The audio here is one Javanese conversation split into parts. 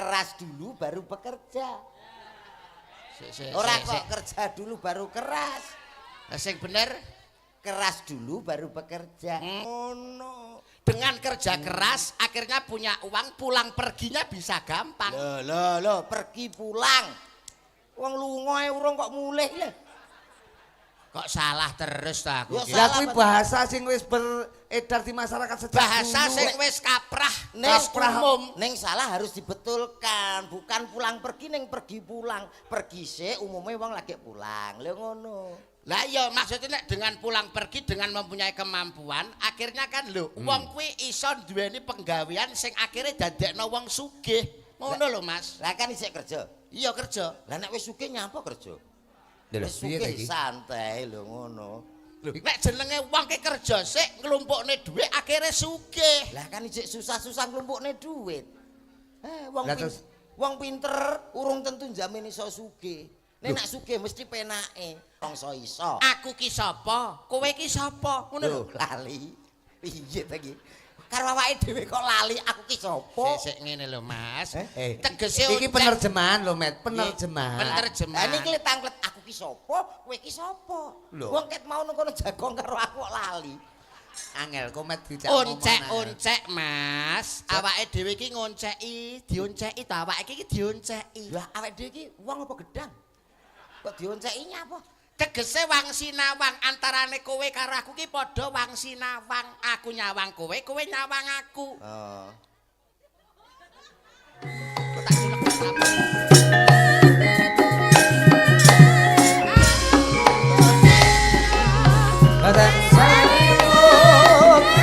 keras dulu baru bekerja. Ora kok kerja dulu baru keras. Sing bener keras dulu baru bekerja. Ngono. Dengan kerja keras akhirnya punya uang, pulang perginya bisa gampang. Loh, pergi pulang. Wong lunga ae urung kok mulih lho. Kok salah terus ta aku. Lah kuwi bahasa sing wis beredar di masyarakat sejak bahasa dulu. sing wis kaprah Ning umum. Ning salah harus dibetulkan, bukan pulang pergi ning pergi pulang. Pergi sik umumnya wong lagi pulang. Lho ngono. Lah iya maksudnya dengan pulang pergi dengan mempunyai kemampuan akhirnya kan lho wong kuwi iso duweni penggawean sing akhirnya dadekno wong sugih. Ngono lho Mas. Lah kan isih kerja. Iya kerja. Lah nek wis sugih nyapa kerja? Lho Wis piye ta iki? sugih santai lho ngono. Nek jenenge wong ki kerja sik nglumpukne dhuwit akhirnya sugih. Lah kan isih susah-susah nglumpukne duit. Lah terus wong pinter urung tentu njamin iso sugih. Nek nak sugih mesti penake. Bangsa iso. Aku ki sapa? Kowe ki sapa? Ngono lho. Lali. Piye ta iki? Karo awake dhewe kok lali aku ki sapa? Sik ngene lho Mas. Tegese iki penerjemahan lho, Met, penerjemahan. Penerjemahan. Lah niki tanglet aku ki sapa? Kowe ki sapa? Wong ket mau nang kono jagong karo aku kok lali. Angel komet dijak Oncek-oncek Mas. Awake dhewe iki ngonceki, dionceki ta awake iki dionceki. Lah awake dhewe iki wong apa gedang? Kok dionceki nyapa? Tegese wang sinawang antarane kowe karo aku ki padha wang sinawang. Aku nyawang kowe, kowe nyawang aku. Oh. Kok tak culek apa?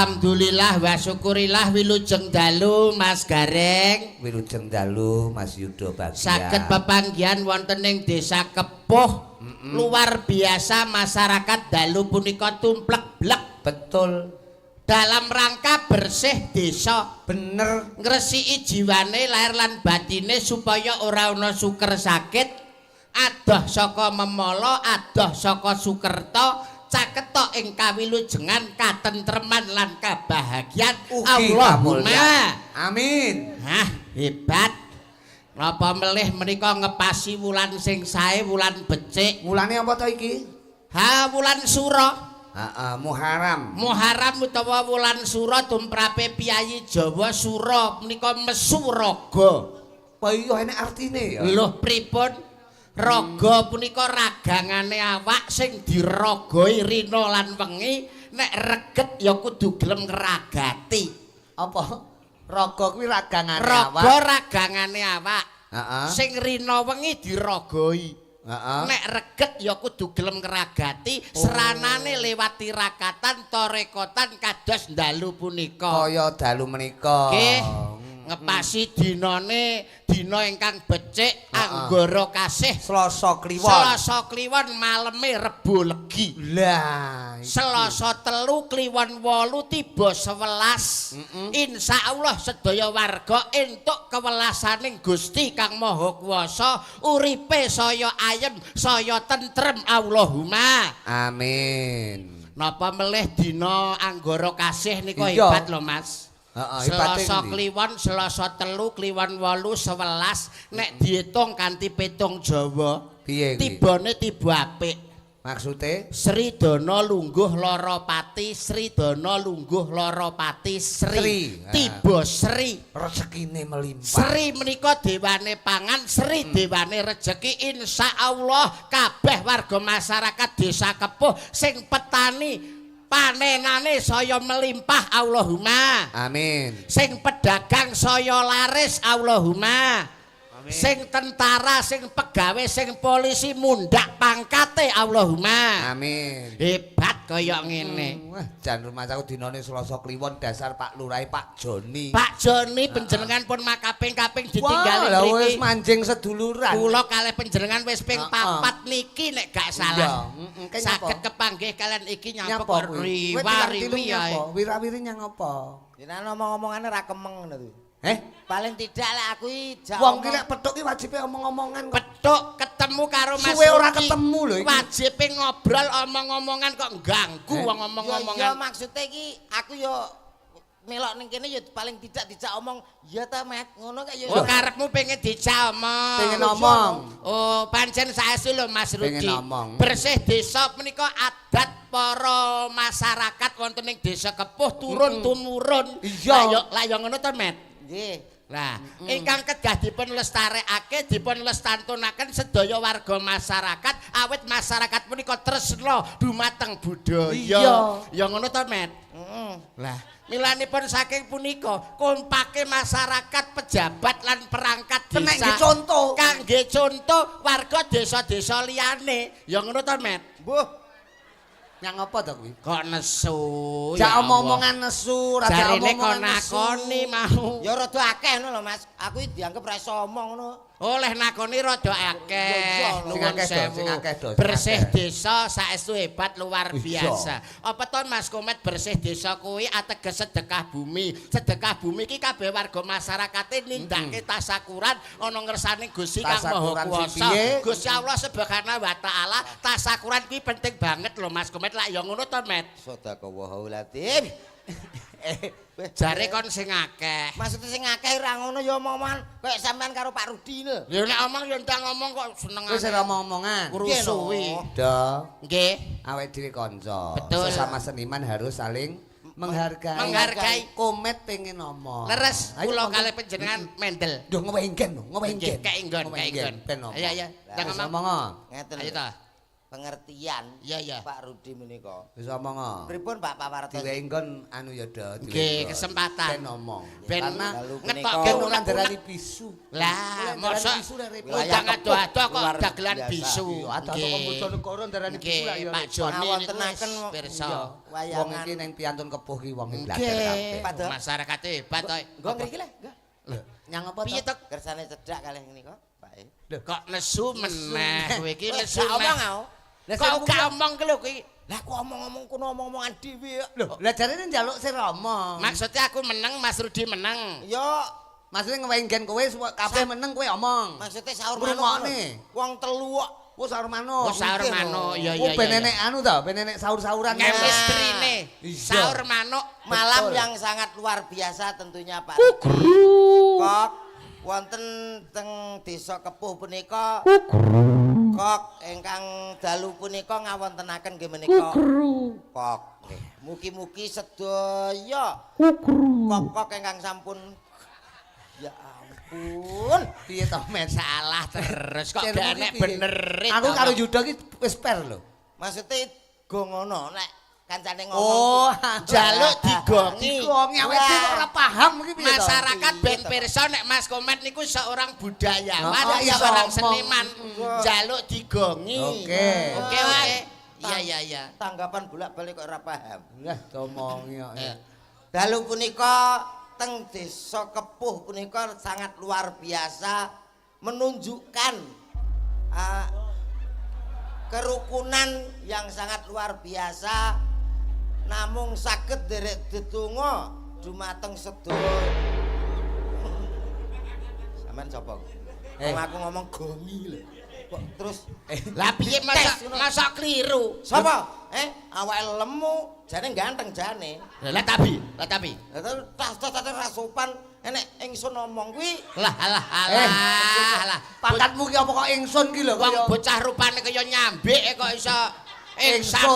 Alhamdulillah wa syukurillah wilujeng dalu Mas Gareng. Wilujeng dalu Mas Yudo Bagja. Saged pepanggihan wonten ing Desa Kepuh. Luar biasa masyarakat dalu punika tumplek-blek. Betul. Dalam rangka bersih desa. Bener. Ngresiki jiwane lahir lan batine supaya ora ana suker sakit. Adoh saka memala, adoh saka sukerta. Caketok ing kawilujengan katentreman lan kabahagiaan Allahumma amin. Hah hebat napa melih menika ngepasi wulan sing sae wulan becik. Wulane apa to iki? Ha wulan sura. Heeh, Muharram. Muharram utawa wulan sura tumrape piyayi Jawa sura menika mesuraga. Apa iya enek artine ya? Lho pripun? Raga punika ragangane awak sing diragoi rina lan wengi nek reget ya kudu gelem ngragati. Apa? Raga kuwi ragangane awak. Raga ragangane awak. Heeh. Sing rina wengi diragoi. Heeh. Nek reget ya kudu gelem ngragati seranane lewat tirakatan tarekotan kados dalu punika. Kaya dalu menika. Nggih. Ngepasi dinane dina ingkang becik anggara kasih Selasa Kliwon. Selasa Kliwon maleme Rebo Legi. Lah, Selasa 3 Kliwon 8 tiba 11. Insyaallah sedaya warga entuk kewelasaning Gusti Kang Maha Kuwasa, uripe saya ayem, saya tentrem Allahumma. amin. Napa melih dina anggara kasih nika hebat lho Mas. Selasa Kliwon, Selasa telu, Kliwon 8, 11 nek diitung kanthi petung Jawa. Piye kuwi? Tibane tiba apik. Maksude Sri Dana lungguh lara pati, Sri Dana lungguh lara pati, Sri. Tiba Sri. rezekine melimpah. Sri menika dewane pangan, Sri dewane rejeki. Insyaallah kabeh warga masyarakat Desa Kepuh sing petani panenane saya melimpah Allahumma. Amin. Sing pedagang saya laris Allahumma. Sing tentara, sing pegawe, sing polisi mundak pangkate Allahumma. Amin. Hebat kaya ngene. Wah, jan rumah aku dinane Selasa Kliwon dasar Pak Lurah Pak Joni. Pak Joni panjenengan pun makaping-kaping ditinggali Wah, mriki. wis manjing seduluran. Kula kalih panjenengan wis ping 4 niki nek gak salah. Saged kepanggih kalian iki nyapa riwari ae. Wirawiri nyang apa? Jenengan omong-omongane ra kemeng ngono kuwi. Paling tidak lek aku iki Wong ki nek petuk ki wajibe omong-omongan. Petuk ketemu karo Mas Suwe ora Ruki. ketemu lho iki. Wajibe ngobrol omong-omongan kok ganggu wong Ya omong-omongan. maksudnya iki aku yo melok ning kene yo paling tidak dijak omong ya ta Mat ngono kaya yo. Oh karepmu pengen dijak omong. Pengen omong. Oh pancen saestu lho Mas Rudi. Pengen omong. Bersih desa menika adat para masyarakat wonten ing Desa Kepuh turun tumurun. Iya. Lah yo ngono to Met. Nggih. Lah, ingkang kedah dipun lestarekake, dipun lestantunaken sedaya warga masyarakat, awit masyarakat punika tresna dumateng budaya. Iya. Ya ngono to, Met? Lah, milanipun saking punika kompake masyarakat, pejabat lan perangkat desa. Nek nggih contoh. Kangge contoh warga desa-desa liyane. Ya ngono to, Met? Mbuh. Nyang apa to kuwi? Kok nesu? Jak omong-omongan nesu, ra jak Jarine kok omongan nesu. nakoni mau. Ya rada akeh ngono lho Mas. Aku iki dianggep ra iso omong ngono. Oleh nakoni rada akeh. Iya, Nuwun sing akeh do, sewu. sing akeh do, sing Bersih akeh. desa saestu hebat luar Iya. biasa. Apa to Mas Komet bersih desa kuwi ateges sedekah bumi. Sedekah bumi iki kabeh warga masyarakate nindakake tasakuran ana ngersane Gusti Kang Maha Tasakuran Kuwasa. piye? Gusti Allah Subhanahu wa taala tasakuran kuwi penting banget lho Mas Komet. Lah ya ngono to Met. Sadaqallahu latim. Jare kon sing akeh. Maksudnya sing akeh ra ngono ya omong-omongan koyo sampean karo Pak Rudi lho. Ya nek omong ya entah ngomong kok seneng. Wis ora omong-omongan. Rusuhi. Do, Nggih. awake dhewe kanca. Betul. Sesama seniman harus saling menghargai. Menghargai. Komet pengen ngomong. Leres Ayo, kula ngomong. kalih panjenengan mendel. Duh ngewengken lho, ngewengken. Kayak inggon, kayak inggon. Ben ngomong. Ayo, ayo. Kita Wis ngomong. ngomong. Ngeten. Ayo lho. ta. Pengertian Iya, iya. Pak Rudi menika. Wis ngomong. Pripun Pak Pawartos? Diwengkon anu ya do. Nggih, kesempatan. Ben ngomong. Ben Karena Lalu ngetok punika- kan ke ora unek-unek. ndarani bisu. Lah, mosok bisu lah repot. Wilayah udang Kepuh, ado-ado kok luar dagelan biasa. bisu. Iya, ada kok bocah negara ndarani bisu lah Nggih, ya. Pak Joni niku Ngawontenaken wis pirsa. Wong wayangan. iki ning piantun Kepuh ki wong belajar Nggih, kabeh. Pak, Dok. masyarakat hebat to. Nggo ngriki le, nggo. Nyang apa Piye to? to? Kersane cedhak kalih menika, Pak. Kok nesu meneh kowe iki Wis nesu. gak omong meneh. aku. Kok gak omong ki lho kuwi. Lah aku omong-omong kuno omong-omongan dhewe. Lho, lah jarene njaluk sing romo. Maksudnya aku menang, Mas Rudi menang. Yo Maksudnya ngewengken kowe kabeh meneng kowe omong. maksudnya sahur Ngrungokne. Wong telu kok. Oh sahur manuk. Oh sahur mungkin, manuk, iya Oh iya. ben iya. enek anu to, ben enek sahur-sahuran. Chemistry-ne. Iya. Sahur manuk. Malam Betul. yang sangat luar biasa tentunya Pak. Kok wonten teng Desa Kepuh punika kok ingkang dalu punika ngawontenaken nggih menika kok nggih. Mugi-mugi sedaya kok ingkang sampun ya ampun. Piye to, Men? Salah terus kok Cermu gak ki enek piye? bener. Aku karo Yuda ki wis per lho. Maksudnya go ngono nek kancane ngomong. Oh, jaluk digongi. Digongi awake dhewe ora paham iki piye to? Masyarakat ben pirsa nek Mas Komet niku seorang budayawan, Oh, iya, seorang ngomong. seniman. Jaluk digongi. Oke. Oke, oke. Iya, iya, iya. Tanggapan bolak-balik kok ora paham. Lah omongi kok. Dalu punika teng Desa Kepuh punika sangat luar biasa menunjukkan kerukunan yang sangat luar biasa namung saged derek dedonga dumateng sedaya. Sampeyan sapa? Wong aku ngomong gongi lho. Kok terus Lah piye masa keliru? sapa? Awake lemu, jane ganteng jane. Lah tapi. Tas ra sopan enek ingsun ngomong kuwi. Lah alah. Pangkatmu ki apa kok ingsun ki lho Wong kaya bocah rupane kaya nyambik kok iso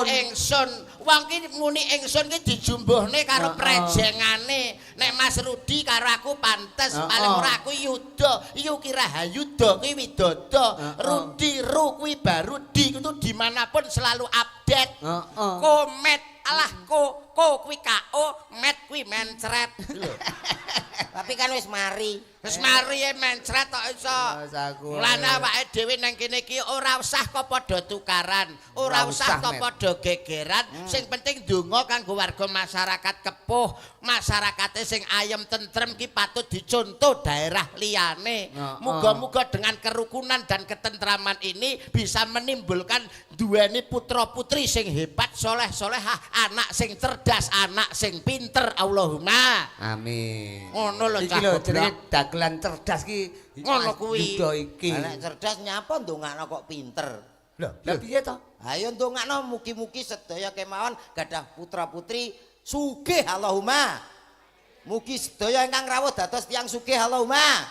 ingsun. Wong ki muni ingsun ki dijumbuhne karo prejengane. Nek Mas Rudi karo aku pantes, paling ora aku Yuda. Yuki Rahayuda kuwi Widodo. Rudi Ru kuwi baru di itu dimanapun selalu update. Komet alah ko kuwi KO, met kuwi mencret. Tapi kan wis mari. Wis mari mencret kok iso. Mulane awake dhewe nang kene iki ora usah kok padha tukaran, ora usah kok padha gegeran. Sing penting donga kanggo warga masyarakat kepuh, masyarakate sing ayem tentrem ki patut dicontoh daerah liyane. Muga-muga dengan kerukunan dan ketentraman ini bisa menimbulkan duweni putra-putri sing hebat, soleh-solehah, anak sing cerdas, anak sing pinter. Allahumma amin. Ngono lho iki lho jenenge dagelan cerdas ki ngono kuwi. Yuda iki. Anak cerdas nyapa ndongakno kok pinter. Lho piye to? Ayo ndongakno mugi-mugi sedaya kemawon gadah putra-putri sugih Allahumma. Mugi sedaya ingkang rawuh dados tiyang sugih Allahumma.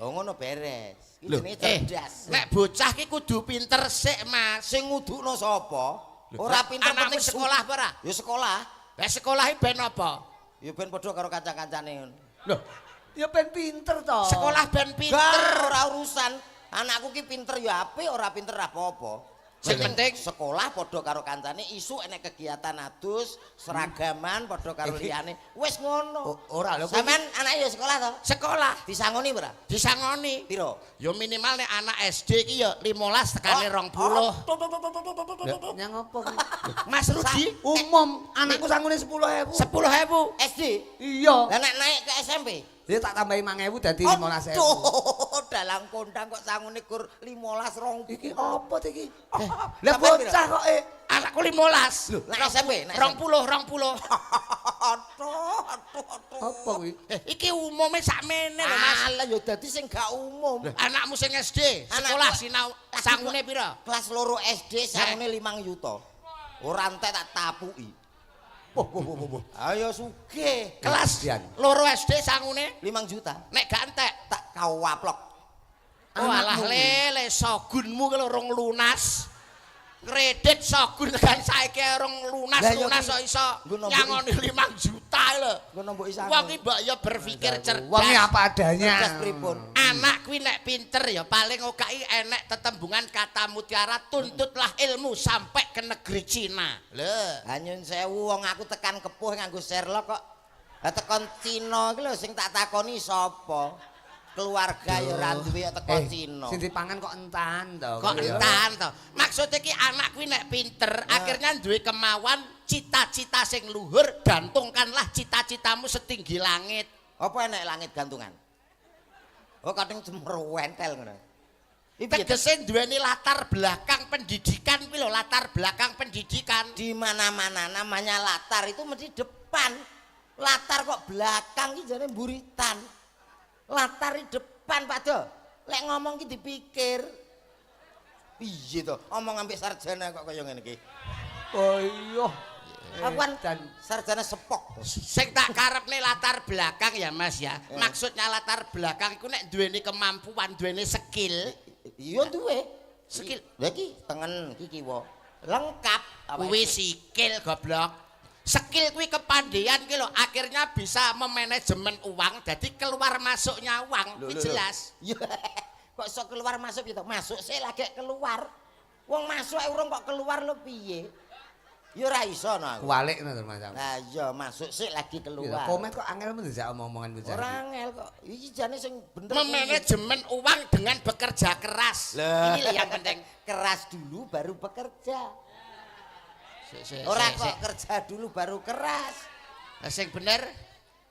Oh ngono beres. Iki jenenge cerdas. Nek bocah ki kudu pinter sik, Mas. Sing ngudukno sapa? Ora pinter Anakmu penting sekolah apa ora? Ya sekolah. Lah sekolah iki ben apa? Ya ben padha karo kanca-kancane. Lho, ya ben pinter to. Sekolah ben pinter. Pinter ora urusan. Anakku ki pinter ya apik, ora pinter apa-apa. Sing penting sekolah padha karo kancane, isuk enek kegiatan adus, seragaman padha karo liyane. Wis ngono. Ora lho. Sampeyan anake ya sekolah to? sekolah Disangoni ora? disangoni. Piro? Ya minimal nek anak SD ki ya 15 tekane 20. Nyang apa ki? Mas Rudi Umum anakku sangune 10.000. 10.000. SD. Iya. Lah nek naik ke SMP? Ya tak tambahi 5.000 dadi 15.000. Aduh, dalang kondang kok sangune kur 15 rong. Iki apa to iki? Lah bocah kok Anakku 15. Nek SMP, nek 20. Aduh. apa kuwi? Iki umume sakmene lho Mas. Alah ya dadi sing gak umum. Anakmu sing SD, sekolah sinau sangune pira? Kelas loro SD sangune 5 yuta. Ora entek tak tapuki. Ayo sugih. Kelas loro SD sangune 5 juta. nek gak entek Tak kau waplok. oh alah lele sogunmu ki lho rong lunas. Kredit sogun kan saiki rong lunas kok iso nyangoni 5 juta lho. Ngono mbok isane. Wong iki mbok ya berpikir cerdas. Wong apa adanya. Cerdas pripun? Anak kuwi nek pinter ya paling okai enek tetembungan kata mutiara tuntutlah ilmu sampai ke negeri Cina. Lho, Hanyun sewu wong aku tekan kepuh nganggo Sherlock kok. Lah tekan Cina iki lho sing tak takoni sapa? Keluarga ya ora duwe teko Cina. Sing dipangan kok entan to. kok entan to. Maksud iki anak kuwi nek pinter akhirnya duwe kemauan cita-cita sing luhur, gantungkanlah cita-citamu setinggi langit. Apa enek langit gantungan? Oh kadang cemerwentel ngono. Tegese duweni latar belakang pendidikan kuwi lho, latar belakang pendidikan. Di mana-mana namanya latar itu mesti depan. Latar kok belakang iki jane mburitan. Latar di depan Pak Do. Lek ngomong ki dipikir. Piye to? Omong ambek sarjana kok kaya ngene iki. Oh iya. Aku kan sarjana sepok. Sing tak karepne latar belakang ya Mas ya. Maksudnya latar belakang iku nek duweni kemampuan, duweni skill. Iya duwe. Skill. Lah iki tengen iki kiwa. Lengkap. Kuwi sikil goblok. Skill kuwi kepandaian ki lho akhirnya bisa memanajemen uang jadi keluar masuknya uang. Kuwi jelas. Ya kok iso keluar masuk gitu. Masuk sih lagi keluar. Wong masuk urung kok keluar lho piye? Ya ora iso no aku. Kualik ngono Mas. Lah iya masuk sih lagi keluar. Komet kok angel men dijak omong-omongan bocah. Ora angel kok. Iki jane sing bener. Memanajemen uang dengan bekerja keras. Lah. Ini yang penting. Keras dulu baru bekerja. Sik, Ora kok kerja dulu baru keras. Sing bener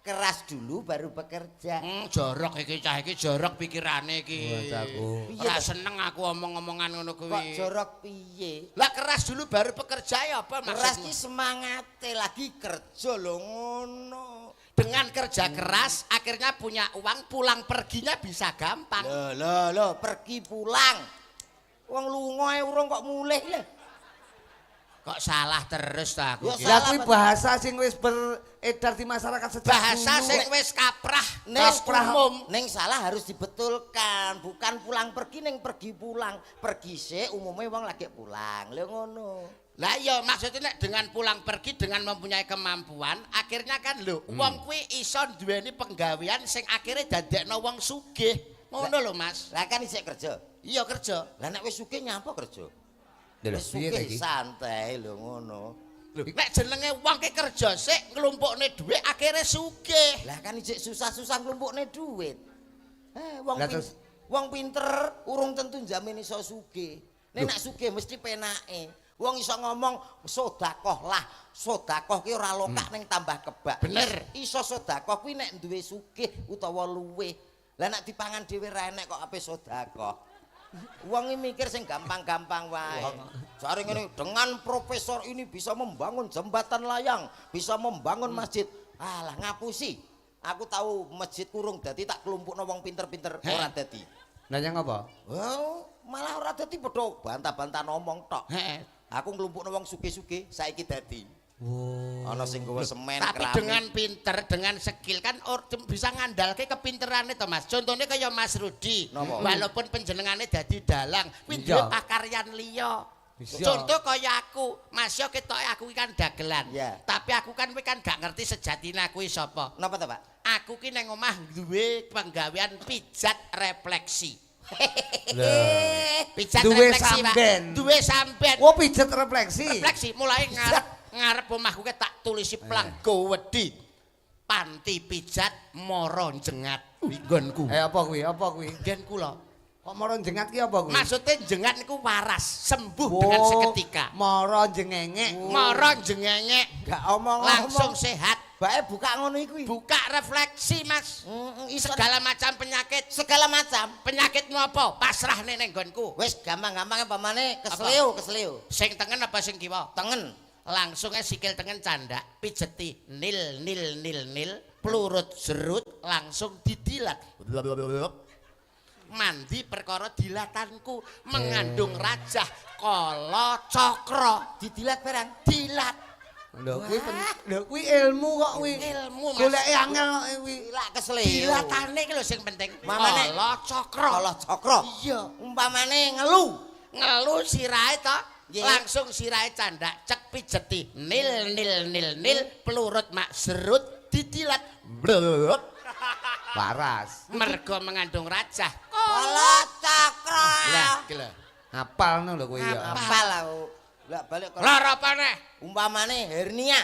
Keras dulu baru bekerja. jorok iki cah iki jorok pikirane iki. Ora seneng aku omong-omongan ngono Kok kuwi. jorok piye? Lah keras dulu baru bekerja ya apa Keras maksudmu? ki semangate lagi kerja lho ngono. Dengan kerja keras akhirnya punya uang pulang perginya bisa gampang. Loh, pergi pulang. Wong lunga ae urung kok mulih lho. Kok salah terus ta aku. Ya, ki? Lah kuwi bahasa sing wis beredar di masyarakat sejak Bahasa dulu. sing wis kaprah Kaprah umum. Ning salah harus dibetulkan, bukan pulang pergi ning pergi pulang. Pergi sik umume wong lagi pulang. Lho ngono. Lah iya maksudnya nek dengan pulang pergi dengan mempunyai kemampuan akhirnya kan lho wong kuwi iso duweni penggawean sing akhirnya dadekno wong sugih. Ngono lho Mas. Lah kan isih kerja. Iya kerja. Lah nek wis sugih nyapa kerja? Lho, Wis piye ta sugih iki? santai lho ngono. Nek jenenge wong ki kerja sik nglumpukne dhuwit akhirnya sugih. Lah kan isih susah-susah nglumpukne duit. Wong Lah terus- wong pinter urung tentu njamin iso sugih. Nek nak sugih mesti penake. Wong iso ngomong sedekah lah. Sedekah ki ora lokak ning tambah kebak. Bener. Iso sedekah kuwi nek duwe sugih utawa luwih. Lah nek dipangan dhewe ra enek kok ape sedekah. Wong iki mikir sing gampang-gampang wae. Jare ngene dengan profesor ini bisa membangun jembatan layang, bisa membangun masjid. Alah ngapusi. Aku tahu masjid kurung dadi tak kelompokno wong pinter-pinter ora dadi. Nanya ngapa? Wow, malah ora dadi padha bantah-bantah ngomong tok. Heeh. Aku nglumpukno wong sugih-sugih saiki dadi. Ana sing nggawa semen Tapi keramik. dengan pinter, dengan skill kan bisa ngandalke kepinterane to Mas. Contohnya kaya Mas Rudi. Napa? Walaupun penjenengane dadi dalang, kuwi Iya. duwe pakaryan liya. Bisa. Contoh kaya aku, Mas yo ketoke aku iki kan dagelan. Iya. Tapi aku kan kuwi kan gak ngerti sejatine aku iki sapa. Napa to, Pak? Aku ki nang omah duwe penggawean pijat refleksi. Pijat Duwe refleksi, Pak. samben. Duwe samben. Oh pijet refleksi. Refleksi mulai ngarep omahku ke tak tulisi plang gowedi. Panti pijat moro jengat nggonku. Apa kuwi? Apa kuwi? Nggen kula. Kok moro jengat ki apa kuwi? Maksudnya jengat niku waras, sembuh dengan seketika. Moro jengengek. Moro jengengek Gak omong-omong. langsung sehat. Bae buka ngono iki. Buka refleksi, Mas. Iso Segala macam penyakit. segala macam. Penyakitmu apa? Pasrah ning nggonku. Wis gampang-gampang pamane kesleo. Sing tengen apa sing kiwa? Tengen. Langsung sikil tengen candak pijeti nil nil nil nil plurut serut langsung didilat mandi perkara dilatanku mengandung rajah kala cakra Didilat barang. dilat Lho kuwi ilmu kok kuwi. ilmu Mas Goleki angel kok kuwi. Lak kesleo. dilatane iki lho sing penting Mamane- kala cakra Kala cakra. iya Umpamane ngelu. ngelu sirahe to Nggih. langsung sirahe candak cek pijeti nil nil nil nil pelurut mak serut didilat blok Waras. mergo mengandung rajah Kala cakra. lah iki lho Hafalno lho kuwi ya. Apal aku. Lah balik kala. lara apa neh Umpamane hernia.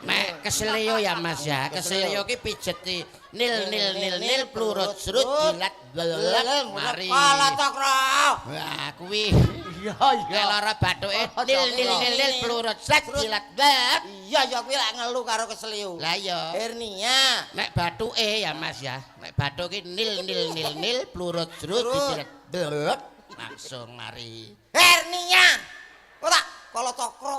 mek keselio ya Mas ya keselio ki pijeti nil nil nil nil pelurut serut dilat blok mari Kala cakra. wah kuwi Iya ya lara bathuke nil nil nil nil pelurut serut dilat blok Iya ya kuwi lak ngelu karo kesleo. lah iya Hernia. nek bathuke ya Mas ya nek bathu ki nil nil nil nil pelurut serut didilat blok langsung mari Hernia. Kok tak kala cakra.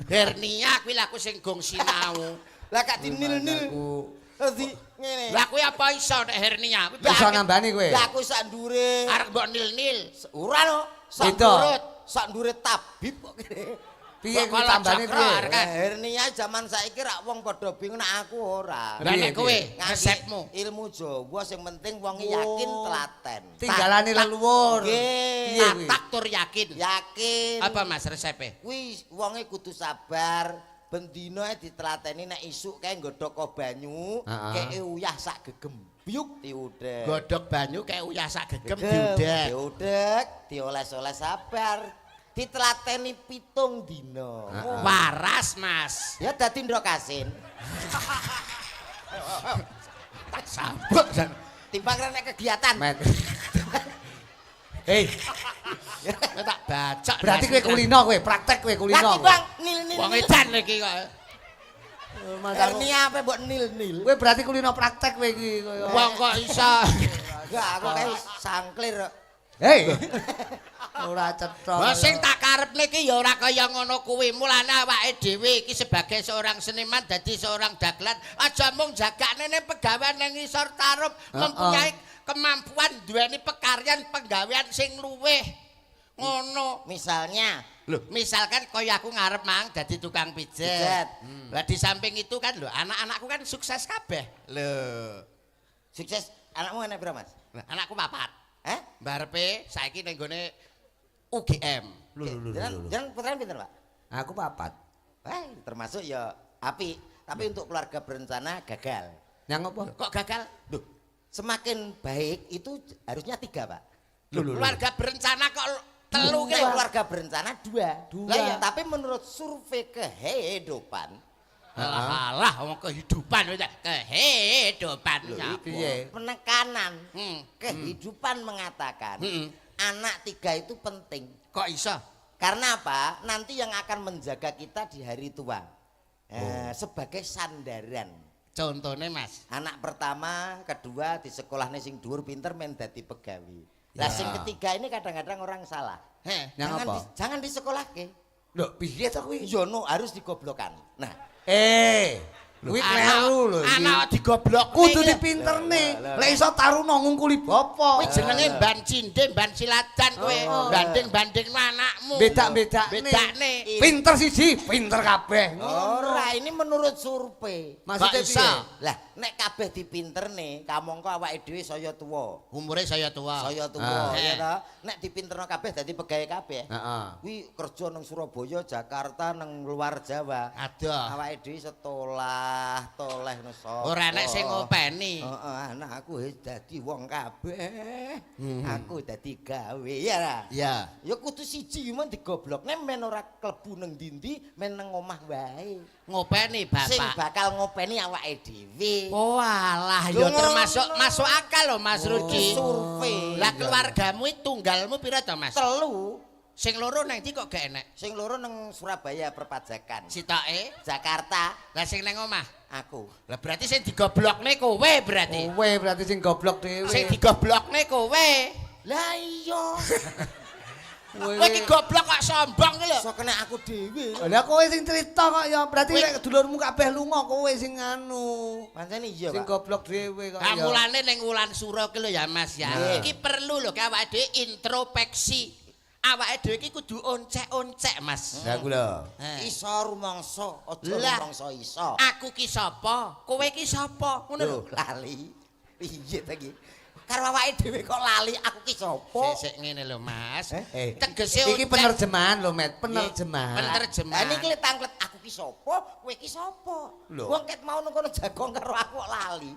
hernia kuwi lha aku sing gong sinau Lah gak dinil-nil. Dadi ngene. lha kuwi apa iso nek hernia kuwi Bisa nambani kowe. Lah aku sak ndure. arep mbok nil-nil Ora no. Sak Beda. ndurut, sak ndure tabib kok kene. Piye kuwi Kok tambane cakra, piye? Kan. Hernia zaman saiki rak wong padha bingung nek aku ora. Lah nek Piye, kowe piye? Ngaji resepmu ilmu Jawa sing penting wong yakin Oh. telaten. Tinggalane leluhur. Nggih. Piye kuwi? tak tur yakin. Yakin. Apa Mas resepe? Kuwi wonge kudu sabar. Bendina ditelateni nek isuk kae nggodhok banyu, Heeh. keke uyah sak gegem. Biuk diudek. Godhog banyu kayak uyah sak gegem Gegem, diudek. diudek, dioles-oles sabar. Ditelateni 7 dina. Waras Mas. Ya dadi ndok kasin. Tak sabuk jan. Timbang nek kegiatan. Met. Hei, Kowe tak bacak. berarti kowe kulino kowe, praktek kowe kulino. Lah timbang nil-nil. Wong edan iki kok. Hernia apa mbok nil-nil? Kowe berarti kulino praktek kowe iki. Wong kok iso. Enggak, aku kae sangklir. Hei. Ora cetha. Lah sing tak karepne iki ya ora kaya ngono kuwi. Mulane awake dhewe iki sebagai seorang seniman dadi seorang dagelan aja mung jagane ning pegawean ning ngisor tarup mempunyai kemampuan duweni pekaryan penggawean sing luwih. Ngono. Misalnya, Loh, misalkan kaya aku ngarep mang dadi tukang pijet. Lah di samping itu kan lho, anak-anakku kan sukses kabeh. Lho. sukses anakmu enak berapa, Mas? Nah, anakku papat. Barepe Saiki ning gone UGM. Jangan puteran pinter, Pak? Aku papat. Termasuk ya api, tapi untuk keluarga berencana gagal. Yang apa? Kok gagal? Duh, semakin baik itu harusnya 3, Pak. Keluarga berencana kok telu Nek ki. keluarga berencana 2. Dua. Lah ya, tapi menurut survei kehidupan, Alah, wong kehidupan kehidupan. Piye? penekanan Hmm. kehidupan mengatakan anak 3 itu penting. Kok iso? Karena apa? Nanti yang akan menjaga kita di hari tua. Sebagai sandaran. Contone, Mas. Anak pertama, kedua di sekolahnya sing dhuwur pinter men dadi pegawi. Lah sing ketiga ini kadang-kadang orang salah. Yang apa? Jangan di sekolah ke. Lho, piye to kuwi? Yono harus digoblokan. Nah, Kuwi kleru lho iki. Anak digoblok. Kudu dipinterne. Lek iso taruna ngungkuli bapa. Kuwi jenenge ban cinde, ban siladan kowe. Banding-bandingno anakmu. Beda-bedane. Pinter siji, pinter kabeh. ora ini menurut survei. Maksudnya Kok iso? piye? Lah, nek kabeh dipinterne, kamangka awake dhewe saya tuwa. Umure saya tua. Saya tuwa ya ta. Nek dipinterno kabeh dadi pegawai kabeh. Heeh. Kuwi kerja nang Surabaya, Jakarta, nang luar Jawa. Aduh. Awake dhewe setolah, toleh no sapa. Ora enek sing ngopeni. Heeh, anak aku wis dadi wong kabeh. Aku dadi gawe ya ra. Ya. Ya kudu siji men digoblok. Nek men ora klebu nang ndi-ndi, men nang omah wae. Ngopeni Sing bapak. bakal ngopeni awake dhewe. Oh alah, Lho, ya termasuk ngono. masuk akal loh Mas Rudi. Survei. Lah keluargamu itu tunggalmu pira to Mas? 3. Sing loro nang ndi kok gak enek? Sing loro nang Surabaya perpajakan. Sitoke. Jakarta Lah sing nang omah. aku. Lah berarti sing digoblokne kowe berarti. Kowe berarti sing goblok dhewe. Sing digoblokne kowe. Lah iya. Kowe iki goblok kok sombong ki lho. Iso kena aku dhewe. Lah kowe sing cerita kok ya berarti lek dulurmu kabeh lunga kowe sing anu. Pancen iya, Sing Pak. goblok dhewe kok Lah ya. mulane ning wulan sura ki lho ya Mas ya. Nggih. Iki perlu lho ki awake dhewe introspeksi. Awake dhewe iki kudu oncek-oncek Mas. Lah ku lho. Iso rumangsa, aja Lah. rumangsa iso. Aku ki sapa? Kowe ki sapa? Ngono lho. Lho, lali. Piye ta iki? Karo awake dhewe kok lali aku ki sapa? Sik ngene lho Mas. Tegese Tegese iki penerjemahan lho, Met, penerjemahan. Lah penerjemahan. niki lek tanglet aku ki sapa? Kowe ki sapa? Lho. Wong ket mau nang kono jagong karo aku kok lali.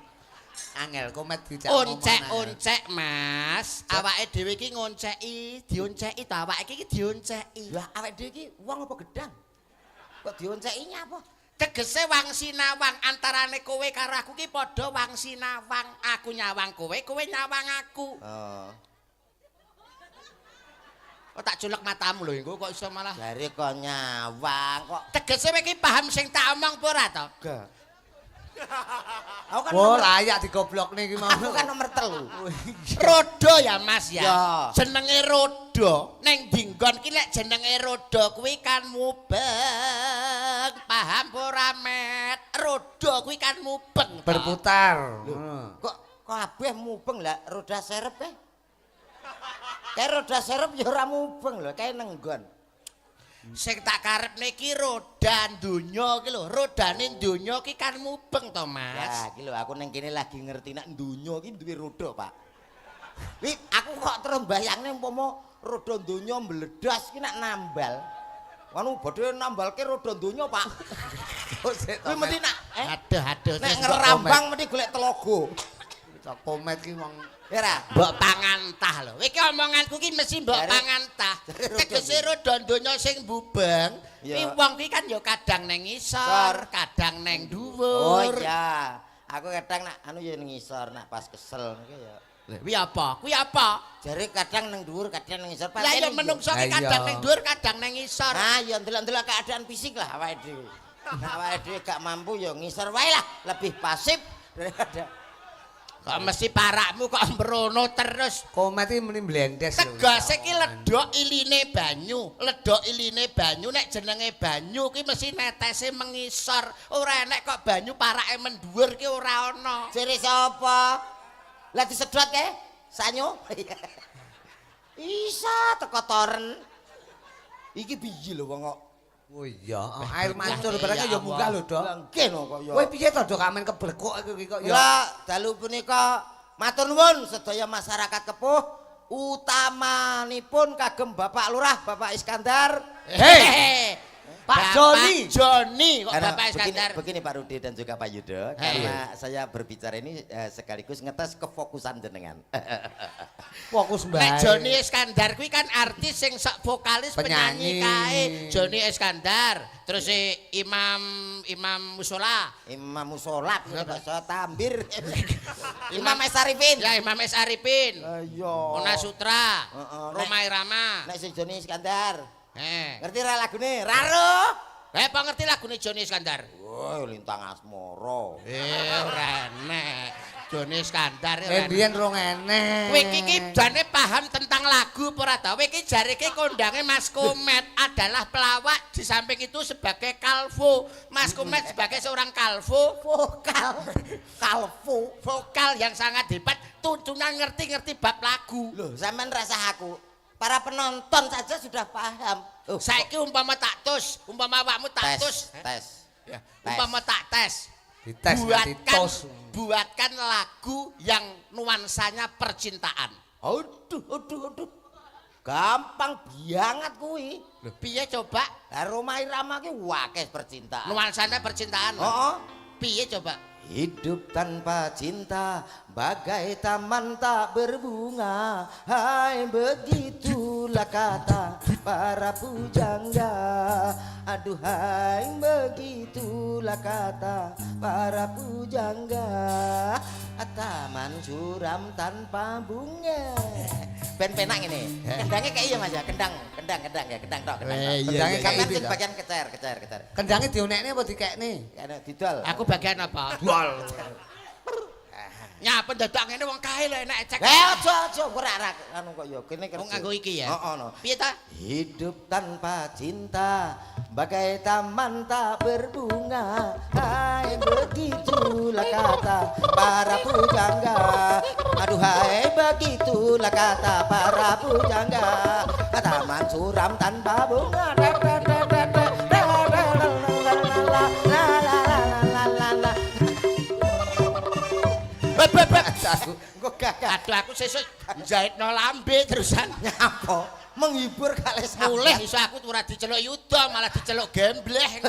Angel komet dijak Oncek-oncek Mas. Awake dhewe iki ngonceki, dionceki ta awake iki dionceki. Lah awake dhewe iki wong apa gedang? Kok dionceki nyapa? Tegese wang sinawang antarane kowe karo aku ki padha wang sinawang. Aku nyawang kowe, kowe nyawang aku. Oh, Kok tak julek matamu lho engko kok iso malah. jare kok nyawang kok Tegese kowe iki paham sing tak omong apa ora to? gak. Aku kan Oh, nomor, layak digoblokne iki mau. aku kan nomor 3. Rodo ya Mas ya. Ya. Jenenge rodo. Ning dinggon ki lek jenenge rodo kuwi kan mubeng. Paham ora Met? Rodo kuwi kan mubeng. toh. Berputar. Kok kabeh mubeng lah roda serep Kayak roda serep ya ora mubeng lho, kayak nenggon. Sing tak karepne ki roda donya ki lho, rodane donya ki kan mubeng to Mas. Ya, iki lho aku ning kene lagi ngerti nek donya ki duwe roda, Pak. Wi, aku kok terus bayangne umpama roda donya mbledas ki nek nambal. Anu badhe nambalke roda donya, Pak. Kuwi mesti nak Aduh. nek terus ngerambang mesti golek telogo. Cok komet ki wong Ya ra? mbok pangantah lho. Iki omonganku ki mesti mbok Jare- pangantah. jare rodo Tegese roda donya sing bubeng, Ya. ki wong ki kan ya kadang neng Sor. ngisor, kadang neng Oh dhuwur. iya. Aku kadang nak anu ya ning ngisor nak pas kesel niku ya. Kuwi apa? Kuwi apa? Jare kadang nang dhuwur, kadang nang ngisor. Lah ya menungso ki Lah kadang iya. neng dhuwur, kadang neng ngisor. Ah, ya ndelok-ndelok keadaan fisik lah awake dhewe. Nek awake dhewe gak mampu ya ngisor wae lah, lebih pasif daripada Kok mesti parakmu kok mbrono terus. Komet iki muni blendes lho. Tegese iki ledok iline banyu. Ledok iline banyu nek jenenge banyu ki mesti netese mengisor. Ora enek kok banyu parake mendhuwur ki ora ana. Jere sapa? Lah disedot ke? Sanyo? Isa teko toren. Iki piye lho wong kok. Oh iya, air mancur barangnya ya munggah lho, Dok. Nggih no kok ya. Kowe piye to, Dok, kamen keblekuk iki kok ya. Lah dalu punika matur nuwun sedaya masyarakat Kepuh utamanipun kagem Bapak Lurah, Bapak Iskandar. Hei, Pak Joni. Joni kok Karena Bapak Iskandar. Begini Pak Rudi dan juga Pak Yudo, karena saya berbicara ini sekaligus ngetes kefokusan jenengan. Fokus Nek bae. Joni Iskandar kuwi kan artis sing sak vokalis penyanyi Penyanyi. kae. Joni Iskandar, terus Imam Musola. Imam Musolat, bahasa Tambir. Imam S. Arifin. Ya Imam S Arifin. Ayo. Mona Sutra. Heeh, Roma Irama. Nek si Joni Iskandar. Ngerti ra lagune? Raro. Apa ngerti lagune Joni Iskandar? Woi, Lintang Asmara. Ora enek. Joni Iskandar Biyen rong enek. Kowe iki jane paham tentang lagu apa ora ta? Kowe iki jare iki kondange Mas Komet adalah pelawak, di samping itu sebagai kalvo. Mas Komet sebagai seorang kalvo, vokal yang sangat hebat, tuntunan ngerti-ngerti bab lagu. Loh, sampean rasa aku. Para penonton saja sudah paham. Saiki umpama tak tus, umpama awakmu tak tus, tes. ya, umpama tak tes. Dites nganti tos. Buatkan lagu yang nuansanya percintaan. Aduh. Gampang banget kuwi. Loh, piye coba? Lah Roma Irama ki wakeh percintaan. Nuansanya percintaan. Heeh. Piye coba? Hidup tanpa cinta bagai taman tak berbunga. Hai begitulah kata para pujangga. Aduhai begitulah kata para pujangga. Taman suram tanpa bunga. Ben penak ini. Kendangnya kayak iya Mas ya, kendang tok. Kendangnya kayak Sampeyan itu, sing Dok. bagian kecer. Kendangnya dionekne apa dikekne? Kene didol. Aku bagian apa? Dol. Ya pendadak ngene wong kae lho enak cek. Aja ora anu kok ya kene Wong nganggo iki ya. Heeh no. Piye ta? Hidup tanpa cinta bagai taman tak berbunga. Hai begitulah kata para pujangga. Aduhai begitulah kata para pujangga. Taman suram tanpa bunga. Kok gagah. Aduh aku sesuk jahitno lambe terusan. Nyapa? Menghibur kali Mulih iso aku ora diceluk Yuda malah diceluk gembleh.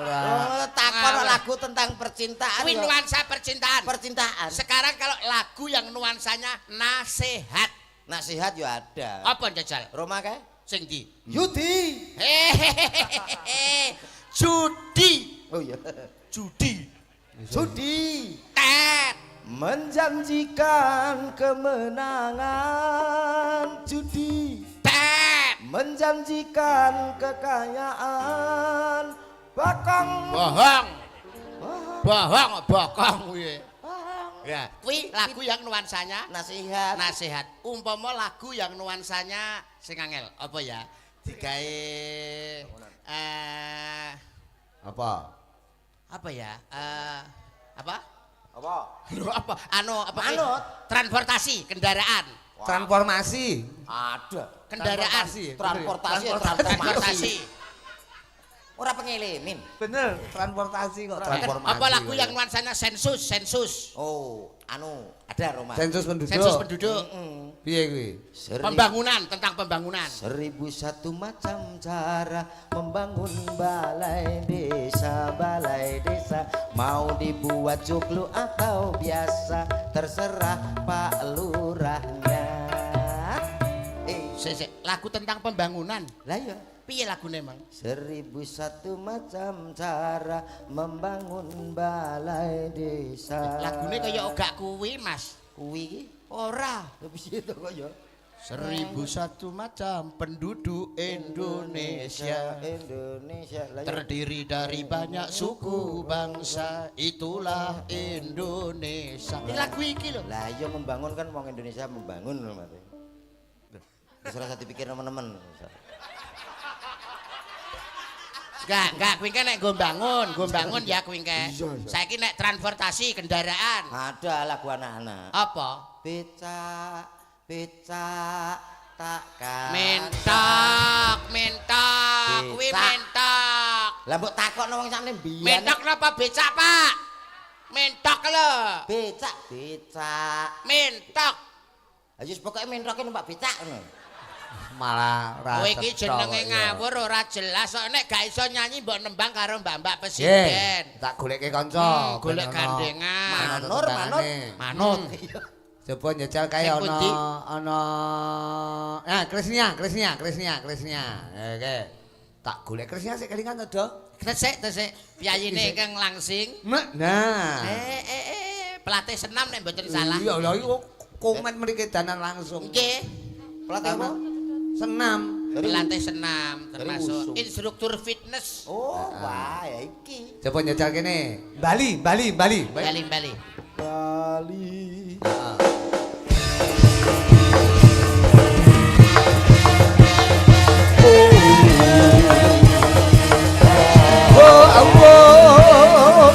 Oh, takon lagu tentang percintaan. Kuwi ya. nuansa percintaan. Percintaan. Sekarang kalau lagu yang nuansanya nasihat. Nasihat ya ada. Apa jajal? Roma kae? Sing ndi? Yudi. Hehehe. Judi. Oh iya. Judi. Judi. Tet. Menjanjikan kemenangan. Judi. Tet. Menjanjikan kekayaan. Bakang. Bohong. Bokong kuwi. Ya, kuwi lagu yang nuansanya Nasihat. nasihat. Umpama lagu yang nuansanya sing angel, apa ya? Digawe Apa? apa ya? Apa? Apa? Lho apa? Apa? Manut. Transportasi, kendaraan. Transformasi. Ada. Kendaraan. Transportasi. Ora pengelemin. Bener, transportasi kok. Transformasi. Apa lagu yang nuansanya sensus? Oh, anu, ada Roma. sensus penduduk. Sensus penduduk. Piye kuwi? Pembangunan, tentang pembangunan. 1001 macam cara membangun balai desa. Mau dibuat joglo atau biasa, terserah Pak Lurahnya. Lagu tentang pembangunan. Lah ya, Piye lagune, Mang? 1001 macam cara membangun balai desa. Lagune kaya ogak kuwi, Mas. Kuwi iki Ora. piye to kok ya? 1001 macam penduduk Indonesia. Terdiri dari banyak suku bangsa, itulah Indonesia. Ini lagu iki lho. Lah iya membangun kan wong Indonesia membangun lho Mas. Wis ora usah dipikir teman-teman. Enggak, kuwi nek nggo bangun ya kuwi engke. Saiki nek transportasi kendaraan. Ada lagu anak-anak. Apa? Becak takkan. Mentok, kuwi Becak. mentok. Lah mbok takokno wong sakne mbiyen. Mentok napa becak, Pak? Mentok lho. Becak. Mentok. Ayo pokoke mentoke numpak becak ngono. Malah ra. Kowe iki jenenge ngawur ora jelas kok nek gak iso nyanyi mbok nembang karo Mbak Presiden. Tak goleke kanca. Golek gandengan. Manut. Coba njajal kae Sing pundi? ana Krisnia. Oke. Tak golek Krisnia sik kelingan to, Do. Tesik. Piyayine ingkang langsing. Nah. Pelatih senam nek mboten salah. Iya lha iku komen mriki danan langsung. Nggih. Pelatih apa? Senam. Pelatih senam termasuk wushu. instruktur fitness. Oh, wah ya iki. Coba njajal kene. Bali. Bali. Bali. Oh, Allah.